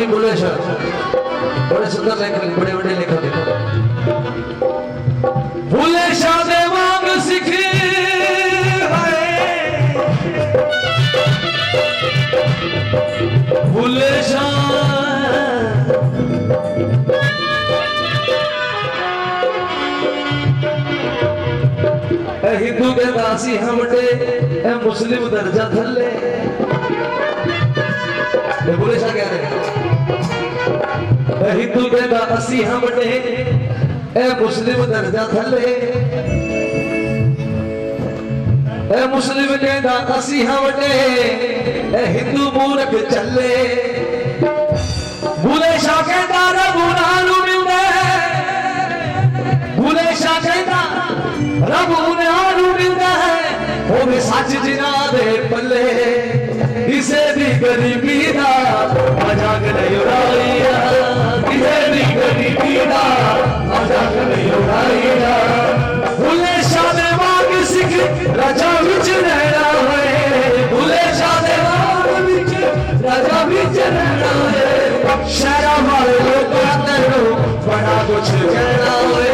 जी बुल्ले शाह बड़े सुंदर लेखक, बड़े बड़े लेखक देखो। बुल्ले शाह दे वांग सिखी बुल्ले शाह हिंदू के दासी हमटे मुस्लिम दर्जा थले। बुल्ले शाह कह रहे हिंदू के दासी हमटे मुस्लिम दर्जा थले। मुस्लिम के दासी हमटे हिंदू मूर्ख चले। बुल्ले शाह कहता रब नानू मिलदे, बुल्ले शाह कहता रब नानू मिलदा है होवे सच जिना दे पल्ले। किसे दी गरीबी दा मजाक नहीं उड़ाईया, किसे दी गरीबी दा मजाक नहीं उड़ाईया। बुल्ले शाह दे वांग सिख राजा विच रहना है, बुल्ले शाह दे वांग विच राजा विच रहना है। शहरा वाले लोकां तैनूं बड़ा कुछ कहना है,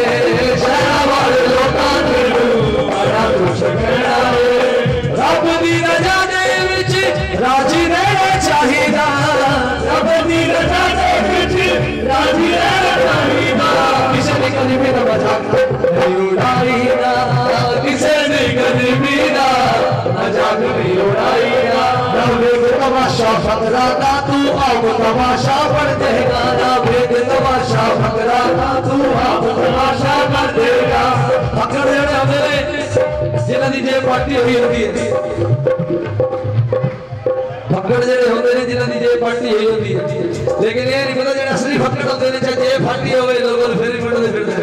शहरा वाले लोकां तैनूं बड़ा कुछ कहना है। रब दी रजा दे विच राजी रहना चाहिदा, रब दी रजा दे विच राजी रहना चाहिदा। किसे दी गरीबी दा मजाक नहीं उड़ाईदा, किसे दी गरीबी दा मजाक नहीं उड़ाईदा। वेग तमाशा फकरा का तू आप तमाशा पढ़ देगा, ना वेग तमाशा फकरा का तू आप तमाशा पढ़ देगा। फकड़ जेड़े होंदे ने जिन्हां दी जे पार्टी होई होंदी है, फकड़ जेड़े होंदे ने जिन्हां दी जे पार्टी होई होंदी है, लेकिन ये नहीं पता जेड़ा असली फकड़ होंदे ने चाहे जे पार्टी होवे लोगों फिर ही पढ़दे फिरदे।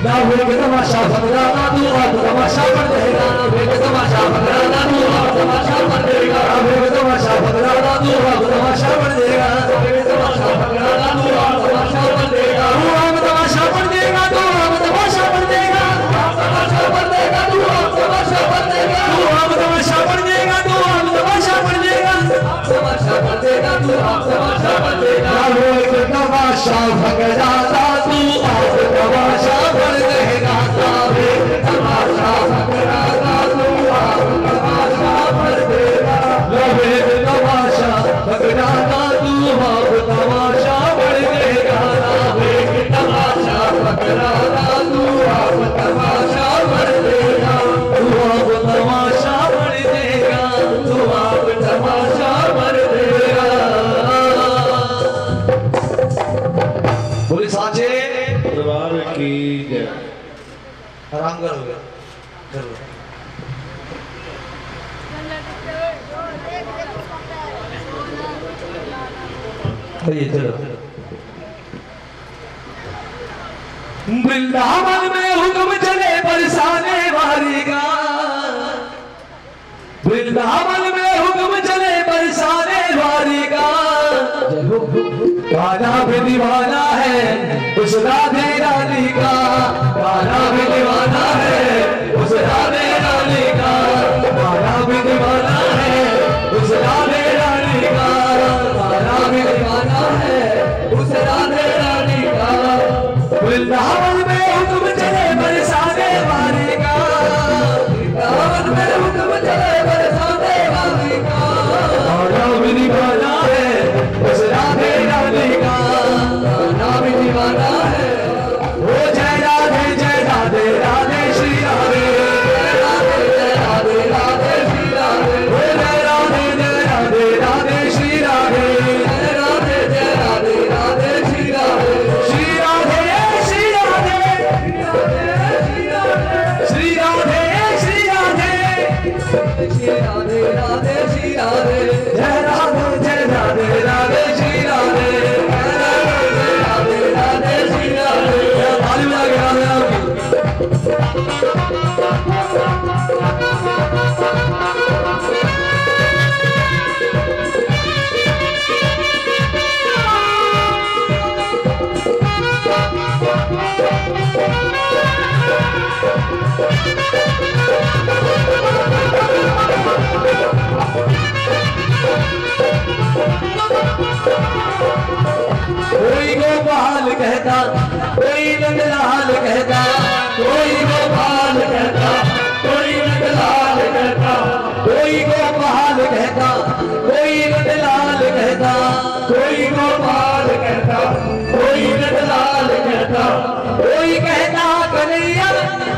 ना वेग तमाशा फकरा का तू आप तमाशा पढ़ देगा, ना वेग तमाशा फकरा का तू आप तमाशा पढ़ देगा, ना वेग तमाशा फकरा का तू आप तमाशा पढ़ देगा, ना वेग तमाशा फकरा का तू आप तमाशा पढ़ देगा। तू आप तमाशा पढ़ देगा, तू आप तमाशा पढ़ देगा, आप तमाशा पढ़ देगा, तू आप तमाशा पढ़ देगा, तू आप तमाशा पढ़ देगा, तू आप तमाशा पढ़ देगा, आप तमाशा पढ़ देगा, तू आप तमाशा पढ़ देगा। ना वेग तमाशा फकरा का तू आप तमाशा पढ़ देगा, ना वेग तमाशा फकरा का तू आप तमाशा पढ़ देगा, ना वेग तमाशा फकरा का तू आप तमाशा पढ़ देगा, ना वेग तमाशा फकरा का तू आप तमाशा पढ़ देगा, तू आप तमाशा पढ़ देगा, तू आप तमाशा पढ़ देगा। बोले साचे दरबार की जय। आराम करोगे करो। आइए चलो। वृंदावन में हुक्म चले बरसाने वाली का, वृंदावन में हुक्म चले बरसाने वाली का। गाना भी दीवाना है उस राधे रानी का, गाना भी दीवाना है उस राधे रानी का, गाना भी दीवाना है उस राधे रानी का, गाना भी दीवाना है उस राधे रानी का। वृंदावन में हुक्म चले बरसाने वाली का, वृंदावन में हुक्म चले बरसाने वाली का, गाना भी दीवाना है उस राधे रानी का, गाना भी दीवाना है। ओ जय राधे राधे श्री राधे, जय राधे राधे श्री राधे, ओ जय राधे राधे श्री राधे, जय राधे राधे श्री राधे, श्री राधे श्री राधे श्री राधे श्री राधे श्री राधे राधे श्री राधे, जय राधे राधे श्री राधे, जय राधे राधे श्री राधे। ताली बजा के राधे राधे।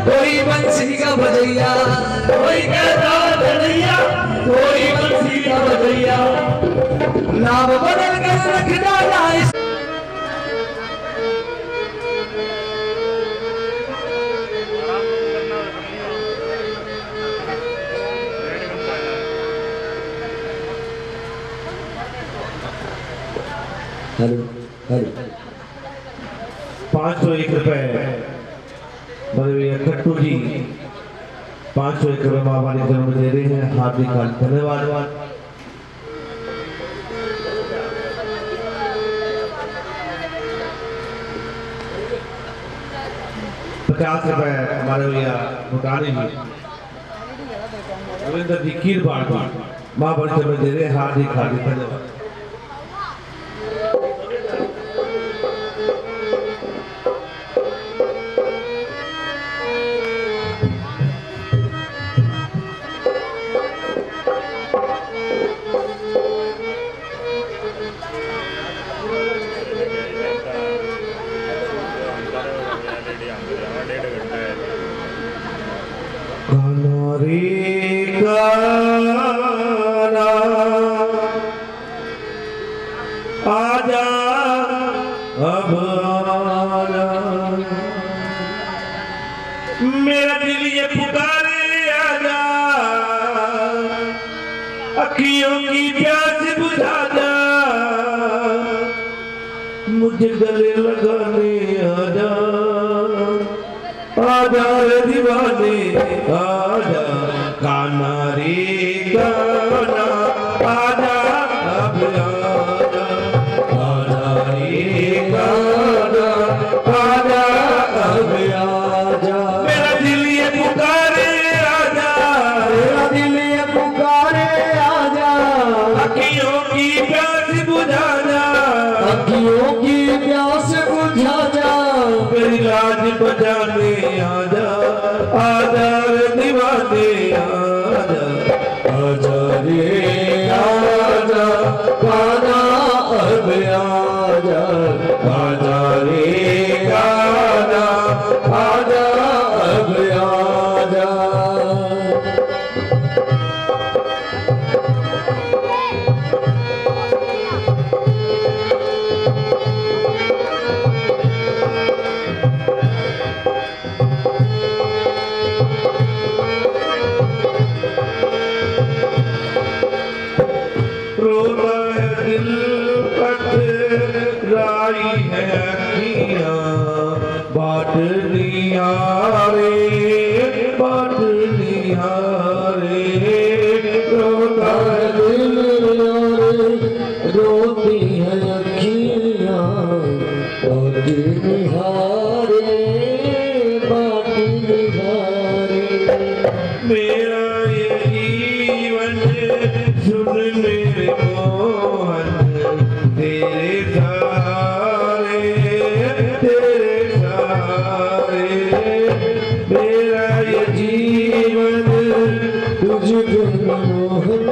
कोई बंसी का बजैया, कोई कहता धनैया, कोई बंसी का बजैया, नाम बदल कर रख डाला इस हेलो हेलो 501 रुपए खट्टू जी 501 रुपए माँ वाली जन्म दे रहे हैं, हार्दिक हार्दिक धन्यवाद। ₹50 हमारे भैया भुटानी जी रविंद्र जी कीर बाढ़ माँ वाली जन्म दे रहे हैं, हार्दिक हार्दिक धन्यवाद। आजा अब आजा, मेरा दिल ये पुकारे आजा, अखियों की प्यास बुझा जा, मुझे गले लगाने आजा, आजा रे दीवाने आजा, काना रे काना आजा अब आजा, आजा रे काना आजा अब आजा, मेरा दिल ये पुकारे आजा, मेरा दिल ये पुकारे आजा, अखियों की प्यास बुझा जा, अखियों की प्यास बुझा जा, मेरी लाज बजाने आजा, आजा रे दीवाने आजा, आजा रे आजा, काना अब आजा, आजा रे काना आजा अब आजा। रोता है दिल कतराई है अखियाँ, बाटनिया रे बाटनिया रे, रोता है दिल रोती है अखियाँ, बाटी निहारे, बाटी निहारे, मेरा ये जीवन सुन मेरे मोहन, तेरे सहारे मेरा ये जीवन तुझ बिन मोहन,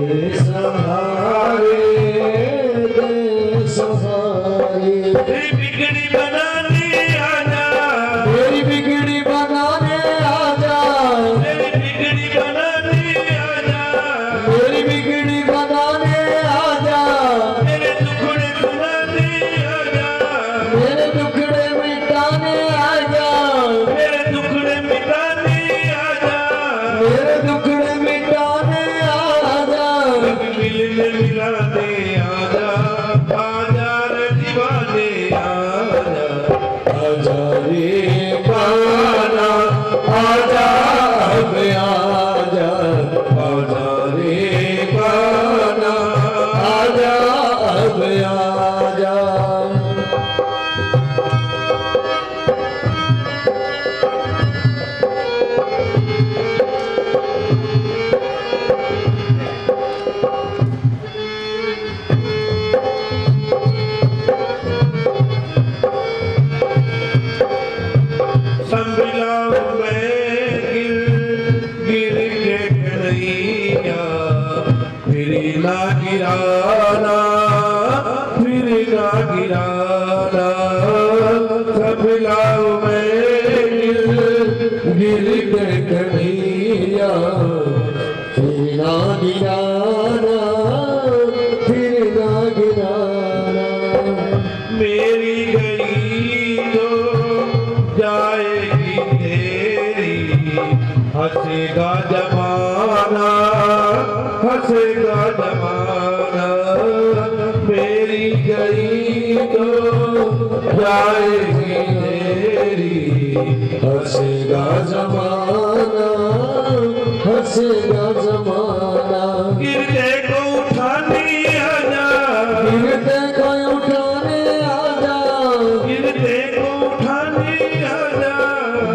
ये सहारे दे सहारे, तेरी बिगड़ी बनाने आजा, मेरी बिगड़ी बनाने आजा, तेरी बिगड़ी बनाने आजा, मेरी बिगड़ी बनाने आजा, मेरे दुखड़े सुनाने आजा, मेरे दुखड़े मिटाने आजा, मेरे दुखड़े मिटाने आजा, मेरे दुखड़े मिटाने आजा, कभी मिलने मिलाने आजा, आजा रे दीवाने आजा, आजा रे काना आजा अब आजा, आजा रे काना आजा अब आजा। संभला मैं गिर के कन्हैया, फिर ना गिराना, फिर ना गिराना, संभला मैं हंसेगा जमाना, हंसेगा जमाना, मेरी गई तो जाएगी तेरी। हंसेगा जमाना, हंसेगा जमाना, गिरते को उठाने आजा, गिरते को उठाने आजा, गिरते को उठाने आजा,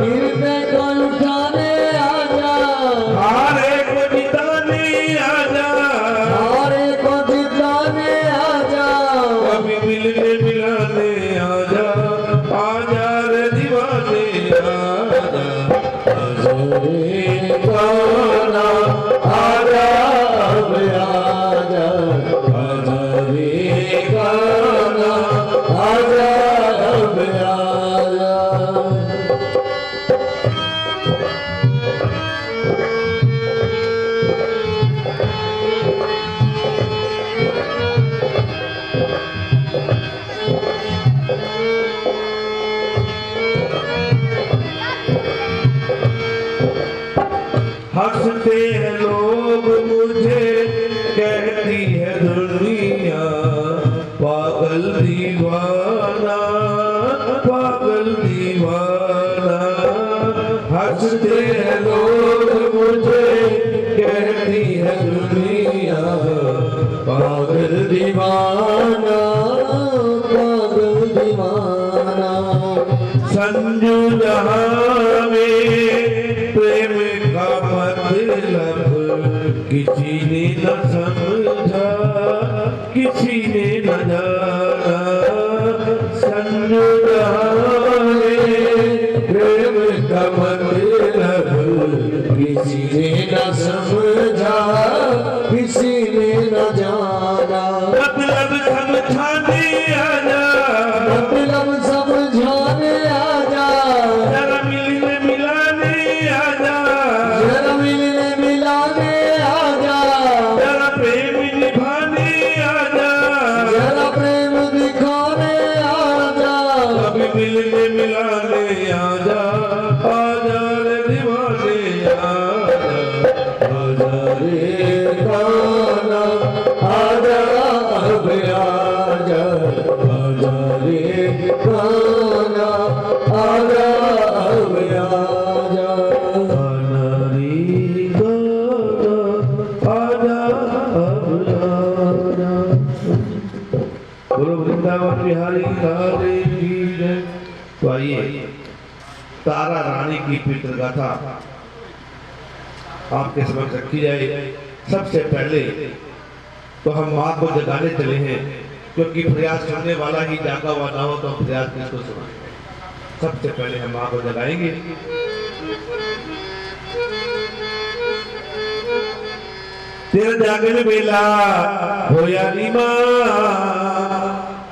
गिरते को उठाने आजा, हारे को जिताने आजा, हारे को जिताने आजा, कभी मिलने मिलाने आजा, आजा रे दीवाने आजा, आजा रे गाना आजा, अब आजा, आजा रे गाना आजा, अब आजा। हंसते हैं लोग मुझे, कहती है दुनिया पागल दीवाना, पागल दीवाना। हंसते हैं लोग मुझे, कहती है दुनिया पागल दीवाना, पागल दीवाना। संजू जहां में प्रेम का मतलब किसी ने न समझा, किसी ने न जाना। संजू जहां में प्रेम का मतलब किसी ने न समझा, किसी ने न जाना। मतलब समझाने आजा, मतलब समझाने आजा, जरा मिलने मिलाने आजा, जरा मिलने मिलाने आजा, जरा प्रेम निभाने आजा, जरा प्रेम दिखाने आजा, कभी मिलने मिलाने आजा, आजा रे दीवाने आजा, आजा रे गाना आजा, अब आजा, आजा रे गाना आजा, अब आजा, गाना रे गाना आजा, अब आजा। बोलो वृंदावन बिहारी लाल की जय। तो आइए तारा रानी की पितृ गाथा आपके समक्ष रखी जाए। सबसे पहले तो हम माँ को जगाने चले हैं, क्योंकि प्रयास सुनने वाला ही जागा हुआ ना हो तो हम प्रयास किसको सुनाएं। सबसे पहले हम माँ को जगाएंगे। तेरा जागन बेला होया नी माँ,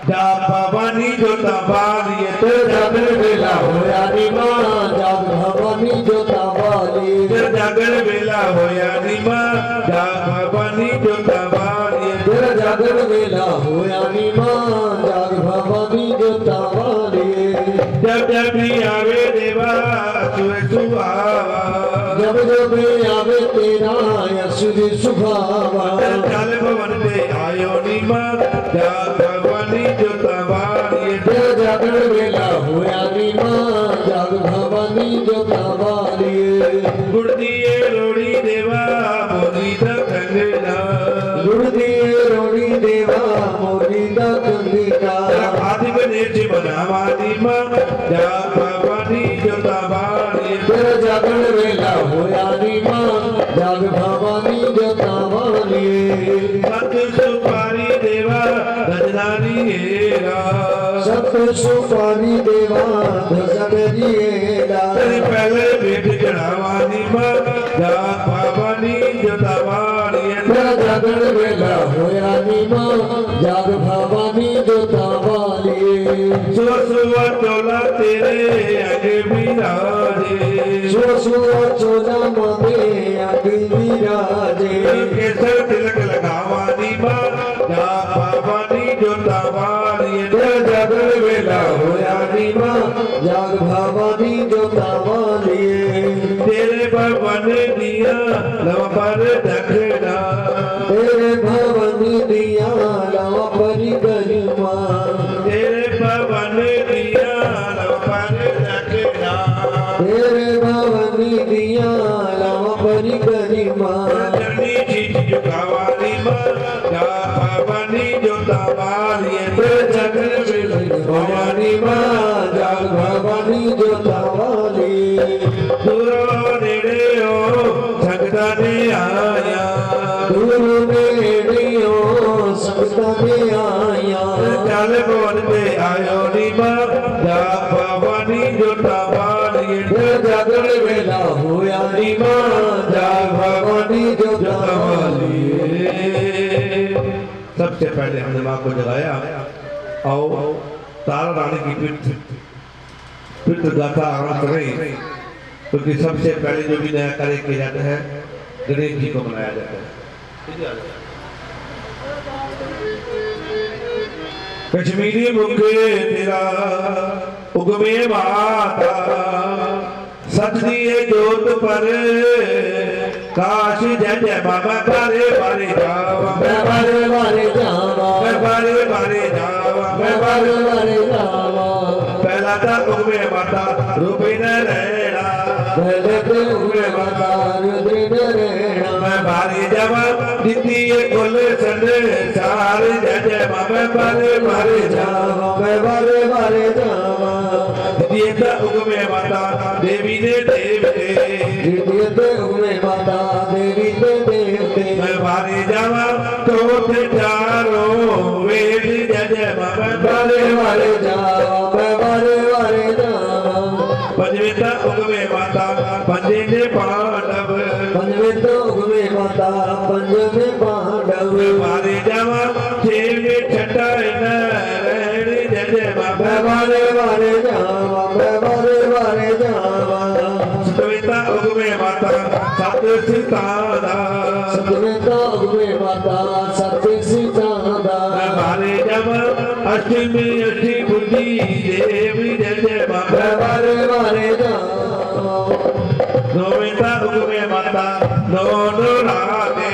जा भवानी जोता बाली। तेरा जागन बेला होया नी माँ, जा भवानी जोता बाली। तेरा जागन बेला होया नी माँ, जा भवानी जोता बाली। तेरा जागन बेला होया नी माँ, जा भवानी जोता बाली। जब जब भी आवे देवा सुए सुहावा, जब जब भी आवे तेरा यशुदी सुभावा। चल भवन पे आयो नी माँ, जा भवानी जोता बाली। तेरा जागरण बेला होया नी माँ, जाग भवानी जोता बाली। गुड़ दिए रोड़ी देवा मोरी दा कंगना, गुड़ दिए रोड़ी देवा मोरी दा कंगना। आदि बने जी बनावा नी माँ, जा भवानी जोता बाली। तेरा जागरण बेला होया नी माँ, जाग भवानी जोता बाली। सत सुपारी देवा धजनानी हेरा, सत सुपारी देवा धजनानी हेरा। तेरे पहले भेंट चढ़ावा नी माँ, जा भवानी जोता बाली। तेरा जागरण बेला होया नी माँ, जाग भवानी जोता बाली। सुआ सुआ चोला तेरे आगे विराजे, सुआ सुआ चोला मांगे आगे विराजे। केसर तिलक लगावा नी माँ, जा भवानी जोता बाली। तेरा जागरण बेला होया नी माँ, जाग भवानी जोता बाली। तेरे भवन दिया लव पर दखना तेरे भवन दिया लव पर गरिमा तेरे भवन दिया लव पर दखना तेरे भवन दिया लव पर गरिमा जनी चीज जुगावाली मां जा भवानी जोतावाली जगन में भवानी माँ जाग भवानी जोतावाली दूरो नेड़े हो संगता ने आया दूर नेड़ियो संगता ने आया चल बोल में आयो नी मां जा भवानी जोतावाली जागरण वेला होया नी माँ जाग भवानी जोतावाली सबसे पहले हमने मां को जगाया आओ तारा रानी की पितृ गाथा आरंभ करें क्योंकि सबसे पहले जो भी नया कार्य किया जाता है गणेश जी को मनाया जाता है। कश्मीरी मुखे तेरा उगमे माता सच दिए जोत पर काश जय जय बाबा बारे बारे जावा मैं बारे बारे जावा मैं बारे बारे जावा मैं बारे बारे जावा पहला था उगमे माता रूपी न रहना पहले तो हुए माता रुद्री नरेणा मैं बारे जावा द्वितीय कुल संसार जय जय मैं बारे बारे जावा मैं बारे बारे जावा द्वितीय था उगमे माता देवी ने देवते द्वितीय तो हुए माता देवी के देवते मैं बारे जावा चौथे चारों वेद जय जय मैं बारे बारे जावा मैं बारे बारे जावा पंचमे था उगमे माता पंजे ने पांडव पंचमे तो हुए माता पंचमे पांडव बारे जावा छह में छठा न रहने जय जय मैं बारे बारे जावा मैं बारे बारे जावा सतवेता उगमे माता सत सितारा सतमे तो हुए माता सत्य सीतादा बारे जावा अष्टमी अष्टी बुद्धि देवी जय जय मैं बारे बारे जावा नौवेता उगमे माता नौ राधे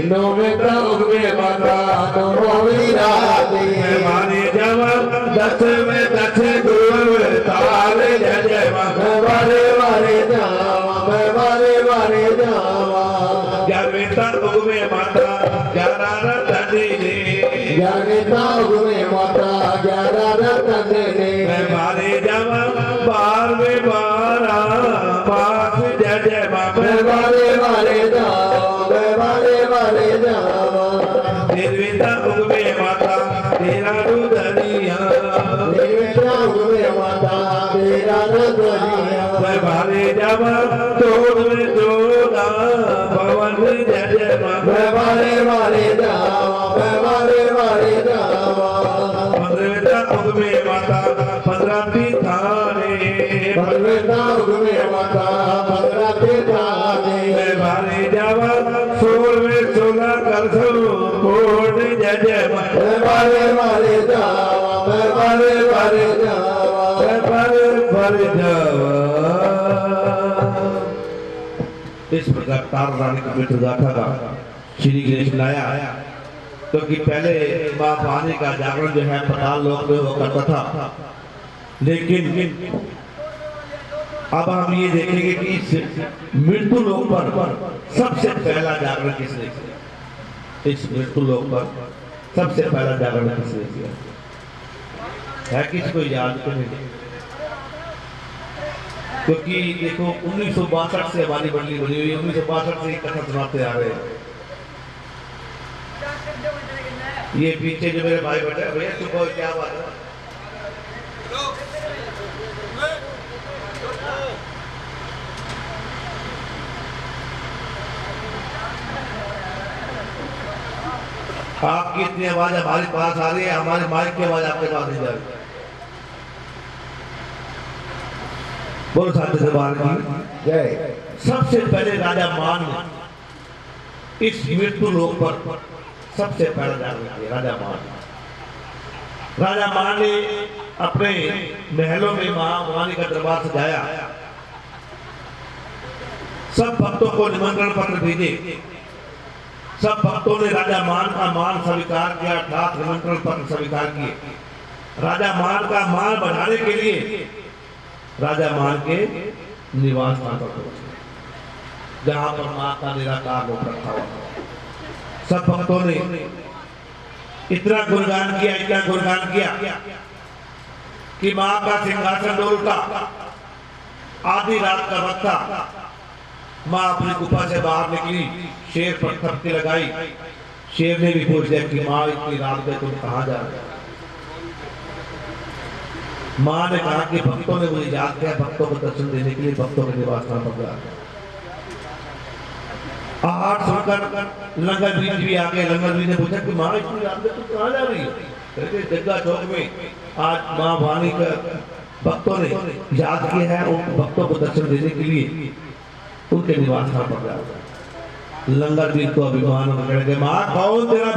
नौवे तो हुए माता नौवी राधे मैं बारे जावा दस में दस गुरु तारे जय जय मैं बारे बारे जावा मैं बारे बारे जावा ग्यारहवें उगमे माता ग्यारह रतनी ज्ञाने तो हुए माता 11 रतन ने मैं बारे जावा 12वें 12 मास जय जय मैं बारे बारे जावा मैं बारे बारे जावा 13वें उगमे माता तेरा रुदरिया मेरा हुए माता तेरा नगरिया मैं बारे जावा 14वें 14 पवन जय जय मैं बारे बारे जावा मैं बारे बारे जावा 15वें उगमे माता 15 थाने परमेता हुए माता 15 तीर्थाने मैं बारे जावा 16वें 16 कर सो कोट जय जय मैं बारे बारे जावा मैं बारे बारे जावा मैं पर जावा। इस प्रकार तार रानी की पितृ गाथा का श्री गणेश लाया क्योंकि पहले माँ भवानी का जागरण जो है पताल लोक में वो करता था, लेकिन अब हम ये देखेंगे कि इस मृत्यु लोक पर सबसे पहला जागरण किसने किया। इस मृत्यु लोक पर सबसे पहला जागरण किसने किया है, किसी को याद तो नहीं। क्योंकि देखो 1962 से हमारी मंडली बनी हुई, 1962 से कथा सुनाते आ रहे हैं। ये पीछे जो मेरे भाई बैठे भैया सुबह क्या बात है, आपकी इतनी आवाज हमारे पास आ रही है, हमारे माइक की आवाज आपके पास नहीं जा रही। बोलो साथ से बाहर की जय। सबसे पहले राजा मान ने इस मृत्यु लोक पर सबसे पहला जागरण किया। राजा मान ने अपने महलों में मां भवानी का दरबार सजाया। सब भक्तों को निमंत्रण पत्र भेजे। सब भक्तों ने राजा मान का मान स्वीकार किया, अर्थात निमंत्रण पत्र स्वीकार किए। राजा मान का मान बढ़ाने के लिए राजा मान के निवास स्थान पर पहुंचे, जहां पर मां का निराकार रूप रखा हुआ था। सब भक्तों ने इतना गुणगान किया कि मां का सिंहासन डोलता। आधी रात का वक्त था। मां अपनी गुफा से बाहर निकली, शेर पर थपकी लगाई। शेर ने भी पूछ लिया कि मां इतनी रात में तुम कहां जा रहे हो? मां ने कहा कि भक्तों ने मुझे याद किया, भक्तों को दर्शन देने के लिए भक्तों के निवास स्थान पर गया। आहार सुनकर लंगर बीज भी आ गए। लंगर बीज ने पूछा कि मां इतनी रात में तुम कहां जा रही हो? कहते जग्गा चौक में आज मां वाणी का भक्तों ने याद किया है, उन भक्तों को दर्शन देने के लिए उनके निवास स्थान पर गया। लंगर बीज को अभिमान में कह गए, मां कौन तेरा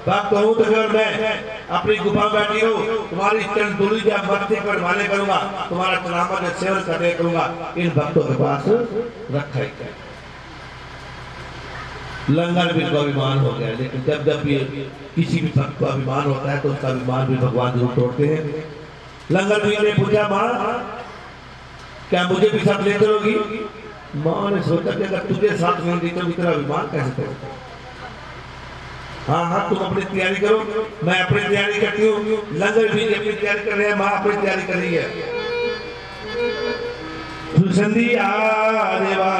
भक्त हूं तो फिर मैं अपनी गुफा बैठी हूँ, तुम्हारी चरण धूलि या मस्ती पर माने करूंगा, तुम्हारा चनामत सेवन करने करूंगा। इन भक्तों के पास रखा ही क्या। लंगर भी को अभिमान हो गया। लेकिन जब जब ये किसी भी भक्त को अभिमान होता है तो उसका अभिमान भी भगवान जरूर तोड़ते हैं। लंगर भी ने पूछा, मां क्या मुझे भी साथ ले चलोगी? मां ने सोचा कि अगर तुझे साथ नहीं दी तो तेरा अभिमान कैसे तोड़े? हाँ हाँ तुम अपनी तैयारी करो, मैं अपनी तैयारी करती हूँ। लंगर भी अपनी तैयारी कर रहे हैं, मां अपनी तैयारी कर रही है। सुसंधिया देवा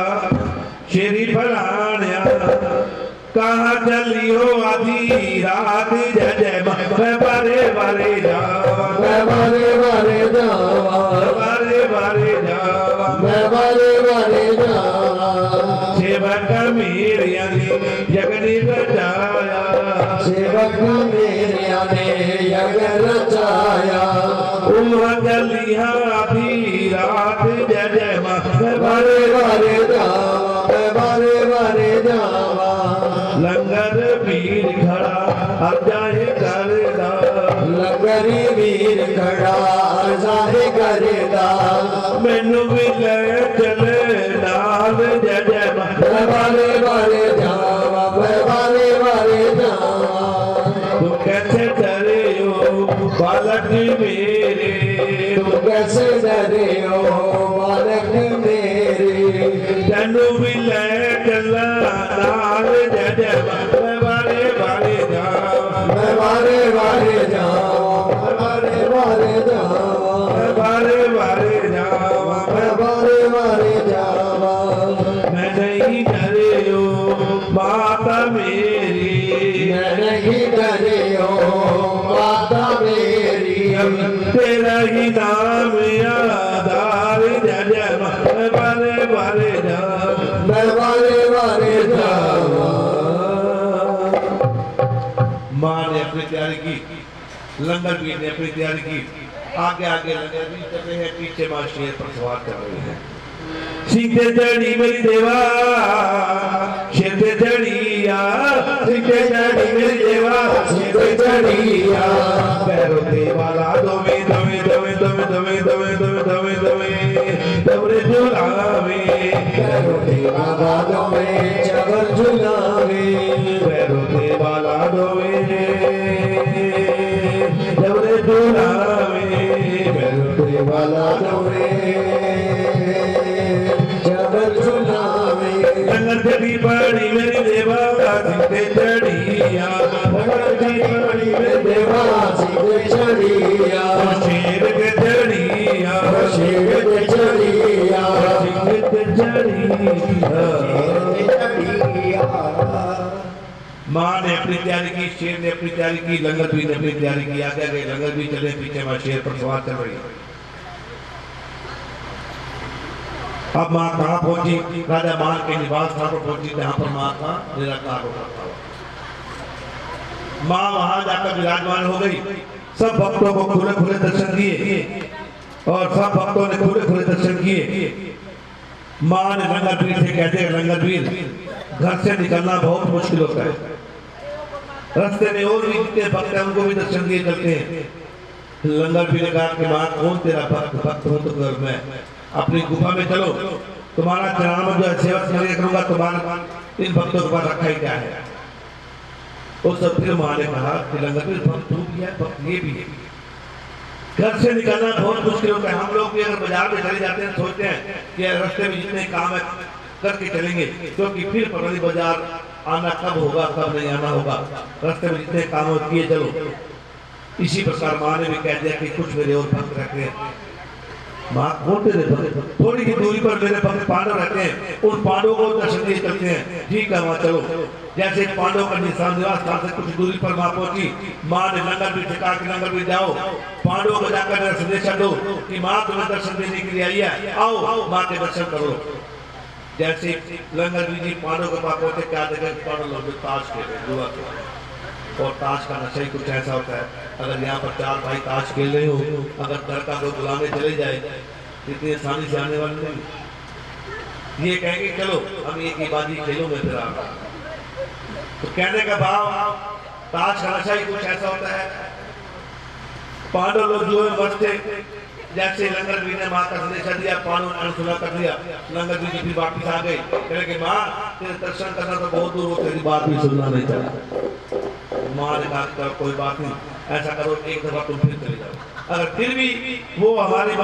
शेरी फलानिया कहाँ चली हो आधी रात, जय जय मैं बारे बारे जावा, मैं बारे बारे जावा, बारे बारे जावा, मैं बारे बारे जावा। सेवक मेरे जगनी बचाया, सेवक मेरे ने यज्ञ रचाया। चली आधी रात, जय जय मैं बारे बारे जावा, मैं बारे बारे जावा। लंगर वीर खड़ा अजाए करदा, लंगरी वीर खड़ा जाहे करेदा। मैनू भी ले चले नाल, जय जय मैं बारे बारे जावा, मैं बारे बारे जावा। तुम कैसे डरे हो बालक मेरे, तुम कैसे डरे हो बालक मेरे। तेनू भी ले चला नाल, जय जय मैं बारे बारे जावा, मैं बारे बारे जावा, मैं बारे बारे जावा, मैं बारे बारे जावा, मैं बारे बारे जावा। मैं नहीं डरे हो माता मेरी, मैं नहीं डरे हो माता मेरी। तेरा ही नाम आधार, जय जय मैं बारे बारे जावा, मैं बारे बारे जावा। माँ ने अपनी तैयारी की, लंगर भी ने अपनी तैयारी की। आगे आगे लंगर भी चल रहे हैं, पीछे माँ शेर पर सवार कर रही है। सीधे चढ़ी मेरी देवा, सीधे चढ़िया, सीधे चढ़ी मेरी देवा, सीधे चढ़िया। पैरों देवा ला दोवे दोवे दोवे दोवे दोवे दोवे दोवे दोवे दोवे दोवे झुलावे, पैरों देवा ला दोवे चवर झुलावे, पैरों देवा ला दोवे दोवे झुलावे, पैरों देवा ला दोवे चवर झुलावे। लंगर चढ़ी पड़ी मेरी देवा, सीधे चढ़िया, लंगर चढ़ी पड़ी मेरी देवा, सीधे चढ़िया, शेर के चढ़िया, शेर के चढ़िया, सीधे चढ़िया। माँ ने अपनी तैयारी की, शेर ने अपनी तैयारी की, लंगर भी ने अपनी तैयारी की। आगे आगे लंगर भी चले, पीछे माँ शेर पर सवार चल रही है। अब माँ कहाँ पहुंची? राजा मान के निवास स्थान पर पहुंची, जहाँ पर माँ का निराकार हो रखा हुआ। माँ वहां जाकर विराजमान हो गई। सब भक्तों को खुले खुले दर्शन दिए और सब भक्तों ने खुले खुले दर्शन किए। माँ ने लंगरवीर से कहते हैं, लंगरवीर घर से निकलना बहुत मुश्किल होता है, रास्ते में और भी जितने भक्त हैं उनको भी दर्शन दिए चलते हैं। लंगरवीर ने कहा कि माँ कौन तेरा भक्त हो तो मैं अपनी गुफा में चलो, तुम्हारा चरण जो है सेवा करके करूंगा, तुम्हारा इन भक्तों के पास रखा ही क्या है। उस सब फिर माँ ने कहा कि लंगर में भक्त तू भी है, भक्त ये भी है। घर से निकलना बहुत मुश्किल होता है। हम लोग भी अगर बाजार में चले जाते हैं सोचते हैं कि रास्ते में जितने काम है करके चलेंगे, क्योंकि फिर पता नहीं बाजार आना कब होगा कब नहीं आना होगा। रास्ते में जितने काम हो किए चलो। इसी प्रकार माँ ने भी कह दिया कि कुछ मेरे और भक्त रहते हैं। माँ कौन तेरे भक्त? थोड़ी ही दूरी पर मेरे भक्त पांडव रहते हैं, उन पांडवों को दर्शन दिए करते हैं। ठीक है माँ चलो। जैसे पांडव का निशान निवास स्थान से कुछ दूरी पर माँ पहुंची, माँ ने लंगर भी ठिका के लंगर भी जाओ, पांडवों को जाकर मेरा संदेशा दो कि माँ तुम्हें दर्शन देने के लिए आई है, आओ माँ के दर्शन करो। जैसे लंगर भी जी पांडव के पास पहुंचे, क्या देखा पांडव लोग ताश खेल रहे, जुआ खेल रहे। और ताश का नशा ही कुछ ऐसा होता है, अगर यहाँ पर 4 भाई ताश खेल रहे हो, अगर घर का कोई बुलाने चले जाए इतनी आसानी से आने वाले नहीं। ये कहेंगे चलो हम एक ही बाजी खेलो में फिर आ रहा। तो कहने का भाव ताश का नशा ही कुछ ऐसा होता है। पांडव लोग जो है बचते, जैसे लंगर भी ने माँ का संदेशा दिया, पांडव ने अनसुना कर दिया, लंगर भी फिर वापिस आ गए। कहने के माँ तेरे दर्शन करना तो बहुत दूर हो, तेरी बात भी सुनना नहीं चाहता। माँ ने कहा कोई बात नहीं, ऐसा करो एक दफा तुम फिर चले जाओ। अगर फिर भी वो हमारी बात